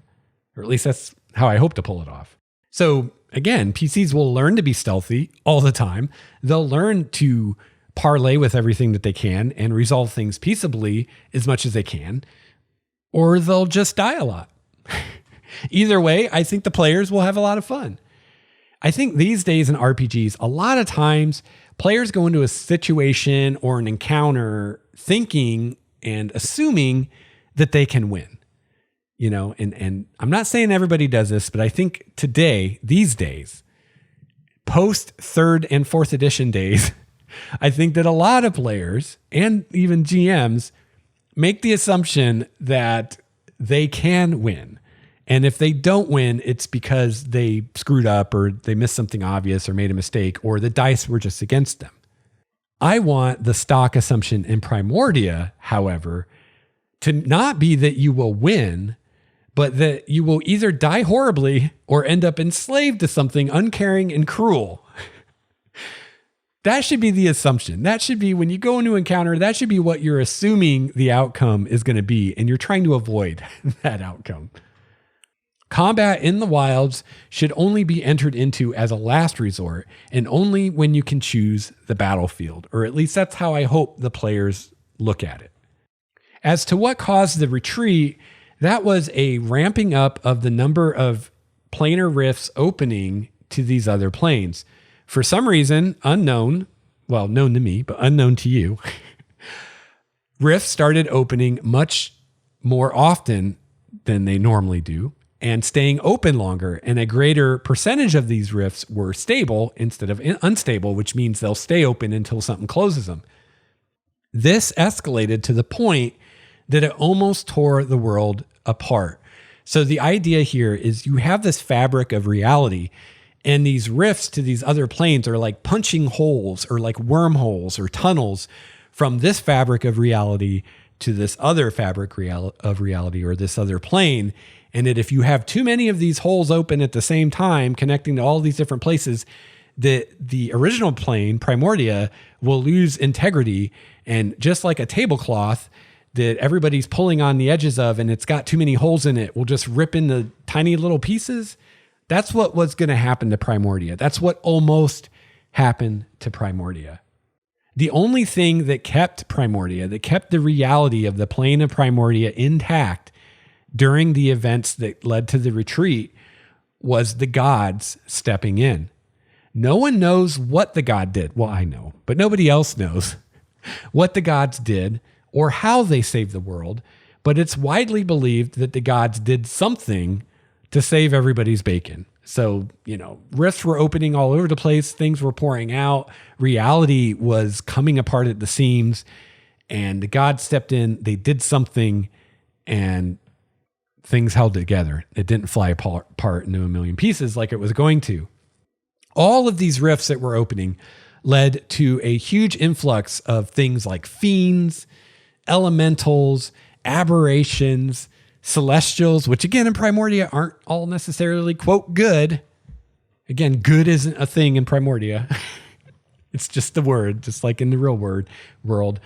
or at least that's how I hope to pull it off. So again, PCs will learn to be stealthy all the time. They'll learn to parlay with everything that they can and resolve things peaceably as much as they can, or they'll just die a lot. Either way, I think the players will have a lot of fun. I think these days in RPGs, a lot of times players go into a situation or an encounter thinking and assuming that they can win. And I'm not saying everybody does this, but I think today, these days, post 3rd and 4th edition days, I think that a lot of players and even GMs make the assumption that they can win. And if they don't win, it's because they screwed up or they missed something obvious or made a mistake or the dice were just against them. I want the stock assumption in Primordia, however, to not be that you will win, but that you will either die horribly or end up enslaved to something uncaring and cruel. That should be the assumption. That should be, when you go into encounter, that should be what you're assuming the outcome is going to be, and you're trying to avoid that outcome. Combat in the wilds should only be entered into as a last resort, and only when you can choose the battlefield, or at least that's how I hope the players look at it. As to what caused the retreat, that was a ramping up of the number of planar rifts opening to these other planes. For some reason, unknown, well, known to me, but unknown to you, rifts started opening much more often than they normally do and staying open longer. And a greater percentage of these rifts were stable instead of unstable, which means they'll stay open until something closes them. This escalated to the point that it almost tore the world apart. So the idea here is you have this fabric of reality, and these rifts to these other planes are like punching holes or like wormholes or tunnels from this fabric of reality to this other fabric of reality or this other plane. And that if you have too many of these holes open at the same time, connecting to all these different places, the original plane, Primordia, will lose integrity. And just like a tablecloth that everybody's pulling on the edges of and it's got too many holes in it, will just rip into tiny little pieces. That's what was going to happen to Primordia. That's what almost happened to Primordia. The only thing that kept Primordia, that kept the reality of the plane of Primordia intact during the events that led to the retreat, was the gods stepping in. No one knows what the god did. Well, I know, but nobody else knows what the gods did or how they saved the world. But it's widely believed that the gods did something to save everybody's bacon. So, rifts were opening all over the place. Things were pouring out. Reality was coming apart at the seams. And the gods stepped in. They did something, and things held together. It didn't fly apart into a million pieces like it was going to. All of these rifts that were opening led to a huge influx of things like fiends, elementals, aberrations, celestials, which again in Primordia aren't all necessarily, quote, good. Again, good isn't a thing in Primordia. It's just the word, just like in the real world.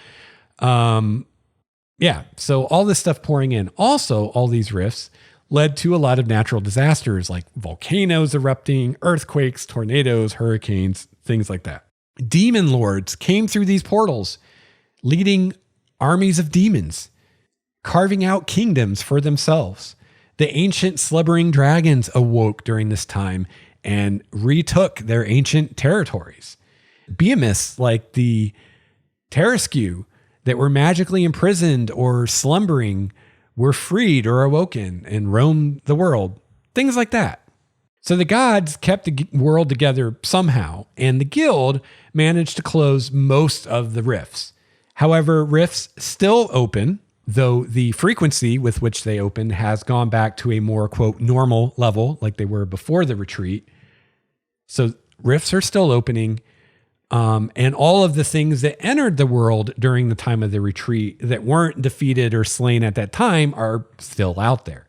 So all this stuff pouring in. Also, all these rifts led to a lot of natural disasters like volcanoes erupting, earthquakes, tornadoes, hurricanes, things like that. Demon lords came through these portals, leading armies of demons, carving out kingdoms for themselves. The ancient slumbering dragons awoke during this time and retook their ancient territories. Behemoths like the Tarasque that were magically imprisoned or slumbering were freed or awoken and roamed the world. Things like that. So the gods kept the world together somehow, and the guild managed to close most of the rifts. However, rifts still open, though the frequency with which they open has gone back to a more, quote, normal level like they were before the retreat. So rifts are still opening. And all of the things that entered the world during the time of the retreat that weren't defeated or slain at that time are still out there.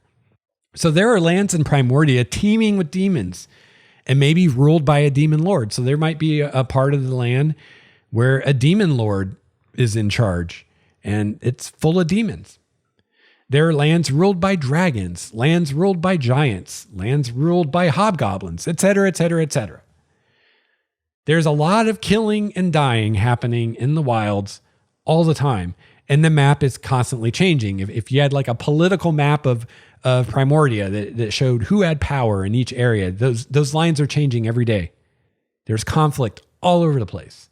So there are lands in Primordia teeming with demons and maybe ruled by a demon lord. So there might be a part of the land where a demon lord is in charge and it's full of demons. There are lands ruled by dragons, lands ruled by giants, lands ruled by hobgoblins, etc., etc., etc. There's a lot of killing and dying happening in the wilds all the time. And the map is constantly changing. If you had like a political map of Primordia that showed who had power in each area, those lines are changing every day. There's conflict all over the place.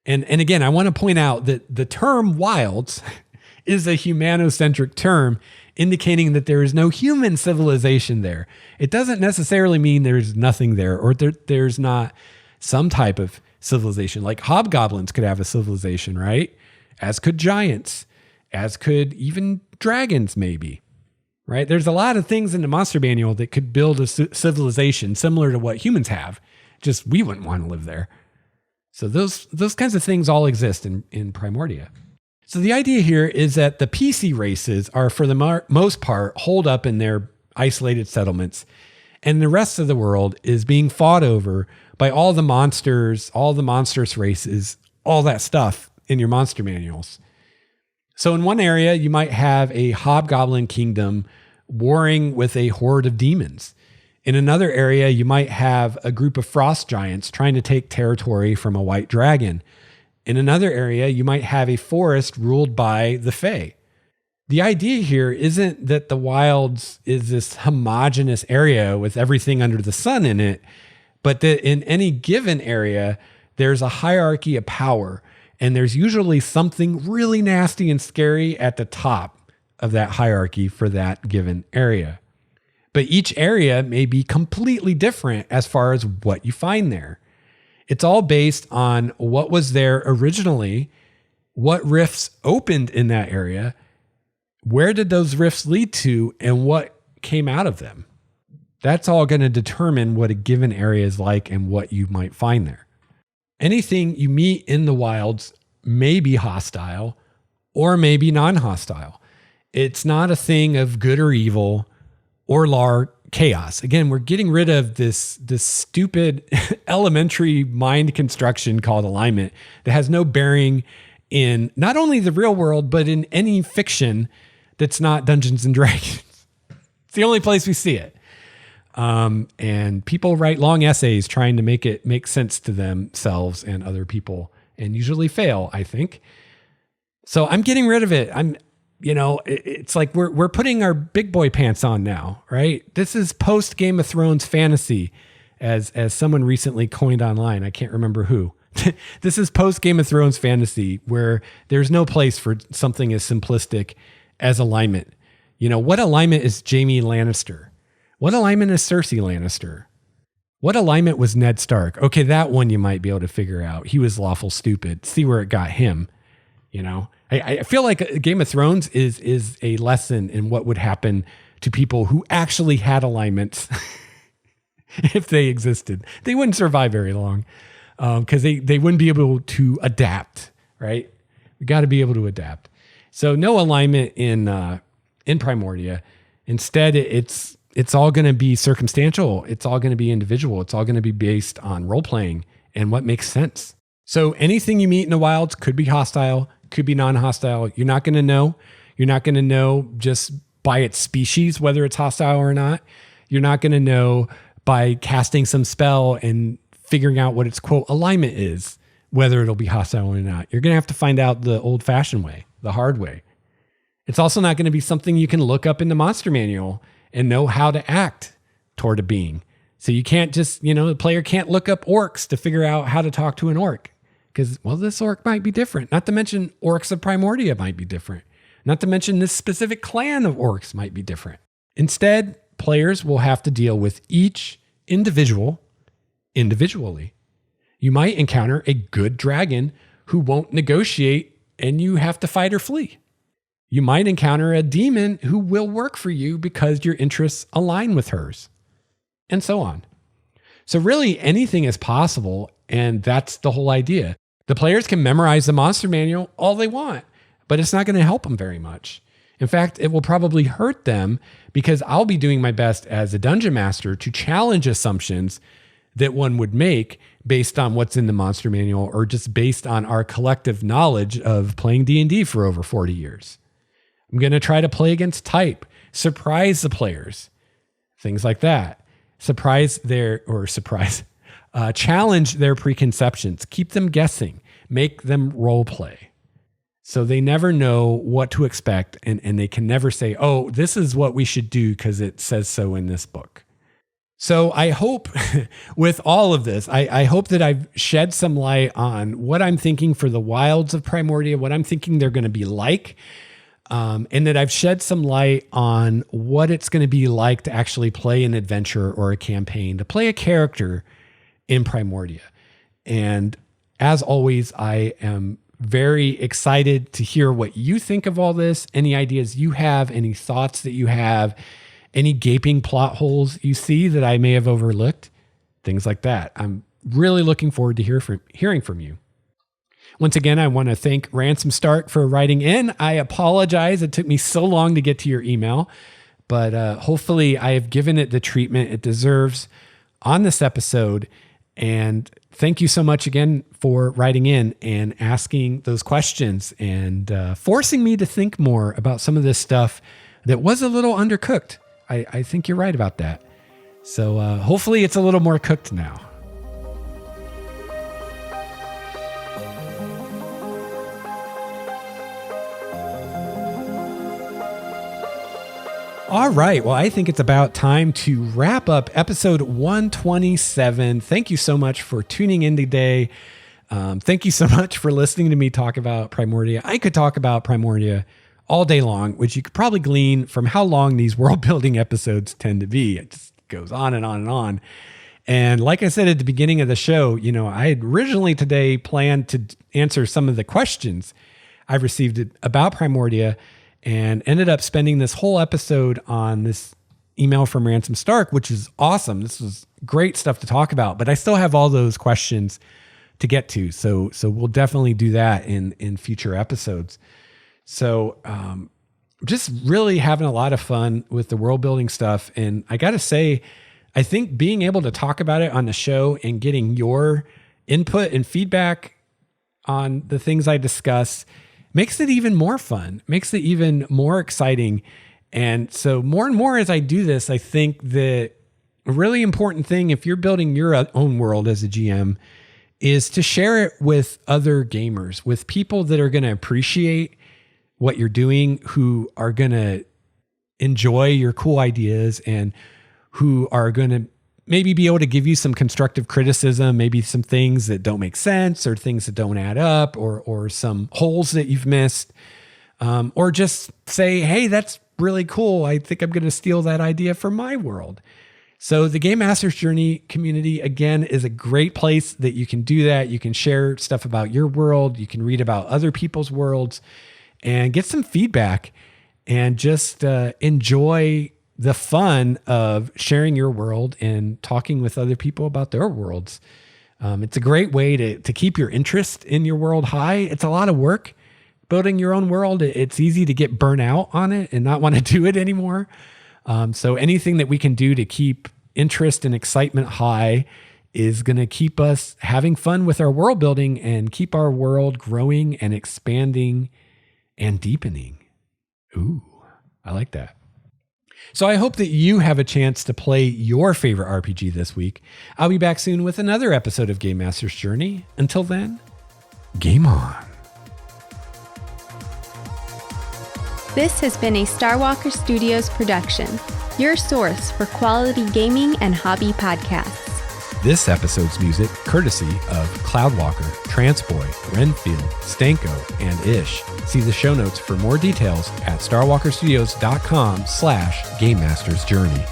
And again, I want to point out that the term wilds is a humanocentric term indicating that there is no human civilization there. It doesn't necessarily mean there's nothing there or there's not some type of civilization. Like hobgoblins could have a civilization, right? As could giants, as could even dragons maybe, right? There's a lot of things in the monster manual that could build a civilization similar to what humans have. Just we wouldn't want to live there. So those kinds of things all exist in Primordia. So the idea here is that the PC races are for the most part holed up in their isolated settlements, and the rest of the world is being fought over by all the monsters, all the monstrous races, all that stuff in your monster manuals. So in one area, you might have a hobgoblin kingdom warring with a horde of demons. In another area, you might have a group of frost giants trying to take territory from a white dragon. In another area, you might have a forest ruled by the Fae. The idea here isn't that the wilds is this homogeneous area with everything under the sun in it, but that in any given area, there's a hierarchy of power, and there's usually something really nasty and scary at the top of that hierarchy for that given area. But each area may be completely different as far as what you find there. It's all based on what was there originally, what rifts opened in that area, where did those rifts lead to, and what came out of them. That's all going to determine what a given area is like and what you might find there. Anything you meet in the wilds may be hostile or may be non-hostile. It's not a thing of good or evil or chaos. Again, we're getting rid of this stupid elementary mind construction called alignment that has no bearing in not only the real world, but in any fiction that's not Dungeons and Dragons. It's the only place we see it. And people write long essays trying to make it make sense to themselves and other people, and usually fail, I think. So I'm getting rid of it. It's like we're putting our big boy pants on now, right? This is post Game of Thrones fantasy, as someone recently coined online. I can't remember who. This is post Game of Thrones fantasy where there's no place for something as simplistic as alignment. What alignment is Jaime Lannister? What alignment is Cersei Lannister? What alignment was Ned Stark? Okay, that one you might be able to figure out. He was lawful stupid. See where it got him. I feel like Game of Thrones is a lesson in what would happen to people who actually had alignments if they existed. They wouldn't survive very long because they wouldn't be able to adapt, right? We got to be able to adapt. So no alignment in Primordia. Instead, it's all going to be circumstantial. It's all going to be individual. It's all going to be based on role playing and what makes sense. So anything you meet in the wilds could be hostile, could be non-hostile. You're not going to know. You're not going to know just by its species whether it's hostile or not. You're not going to know by casting some spell and figuring out what its quote alignment is whether it'll be hostile or not. You're going to have to find out the old-fashioned way, the hard way. It's also not going to be something you can look up in the monster manual and know how to act toward a being. So you can't just, the player can't look up orcs to figure out how to talk to an orc because, well, this orc might be different. Not to mention orcs of Primordia might be different. Not to mention this specific clan of orcs might be different. Instead, players will have to deal with each individual individually. You might encounter a good dragon who won't negotiate and you have to fight or flee. You might encounter a demon who will work for you because your interests align with hers, and so on. So really anything is possible, and that's the whole idea. The players can memorize the monster manual all they want, but it's not going to help them very much. In fact, it will probably hurt them because I'll be doing my best as a dungeon master to challenge assumptions that one would make based on what's in the monster manual or just based on our collective knowledge of playing D&D for over 40 years. I'm going to try to play against type, surprise the players, things like that. Challenge their preconceptions, keep them guessing, make them role play. So they never know what to expect and they can never say, oh, this is what we should do because it says so in this book. So I hope with all of this, I hope that I've shed some light on what I'm thinking for the Wilds of Primordia, what I'm thinking they're going to be like, and that I've shed some light on what it's going to be like to actually play an adventure or a campaign, to play a character in Primordia. And as always, I am very excited to hear what you think of all this, any ideas you have, any thoughts that you have, any gaping plot holes you see that I may have overlooked, things like that. I'm really looking forward to hearing from you. Once again, I want to thank Ransom Stark for writing in. I apologize. It took me so long to get to your email, but hopefully I have given it the treatment it deserves on this episode. And thank you so much again for writing in and asking those questions and forcing me to think more about some of this stuff that was a little undercooked. I think you're right about that. So hopefully it's a little more cooked now. All right. Well, I think it's about time to wrap up episode 127. Thank you so much for tuning in today. Thank you so much for listening to me talk about Primordia. I could talk about Primordia all day long, which you could probably glean from how long these world building episodes tend to be. It just goes on and on and on. And like I said at the beginning of the show, I had originally today planned to answer some of the questions I've received about Primordia, and ended up spending this whole episode on this email from Ransom Stark, which is awesome. This was great stuff to talk about, but I still have all those questions to get to. So we'll definitely do that in future episodes. So just really having a lot of fun with the world building stuff. And I got to say, I think being able to talk about it on the show and getting your input and feedback on the things I discuss makes it even more fun, makes it even more exciting. And so more and more as I do this, I think that a really important thing, if you're building your own world as a GM, is to share it with other gamers, with people that are going to appreciate what you're doing, who are going to enjoy your cool ideas, and who are going to maybe be able to give you some constructive criticism, maybe some things that don't make sense or things that don't add up or some holes that you've missed, or just say, hey, that's really cool. I think I'm going to steal that idea for my world. So the Game Master's Journey community, again, is a great place that you can do that. You can share stuff about your world. You can read about other people's worlds and get some feedback and just enjoy the fun of sharing your world and talking with other people about their worlds. It's a great way to keep your interest in your world high. It's a lot of work building your own world. It's easy to get burnt out on it and not want to do it anymore. So anything that we can do to keep interest and excitement high is going to keep us having fun with our world building and keep our world growing and expanding and deepening. Ooh, I like that. So I hope that you have a chance to play your favorite RPG this week. I'll be back soon with another episode of Game Master's Journey. Until then, game on. This has been a Starwalker Studios production, your source for quality gaming and hobby podcasts. This episode's music courtesy of Cloudwalker, Transboy, Renfield, Stanko, and Ish. See the show notes for more details at starwalkerstudios.com/GameMastersJourney.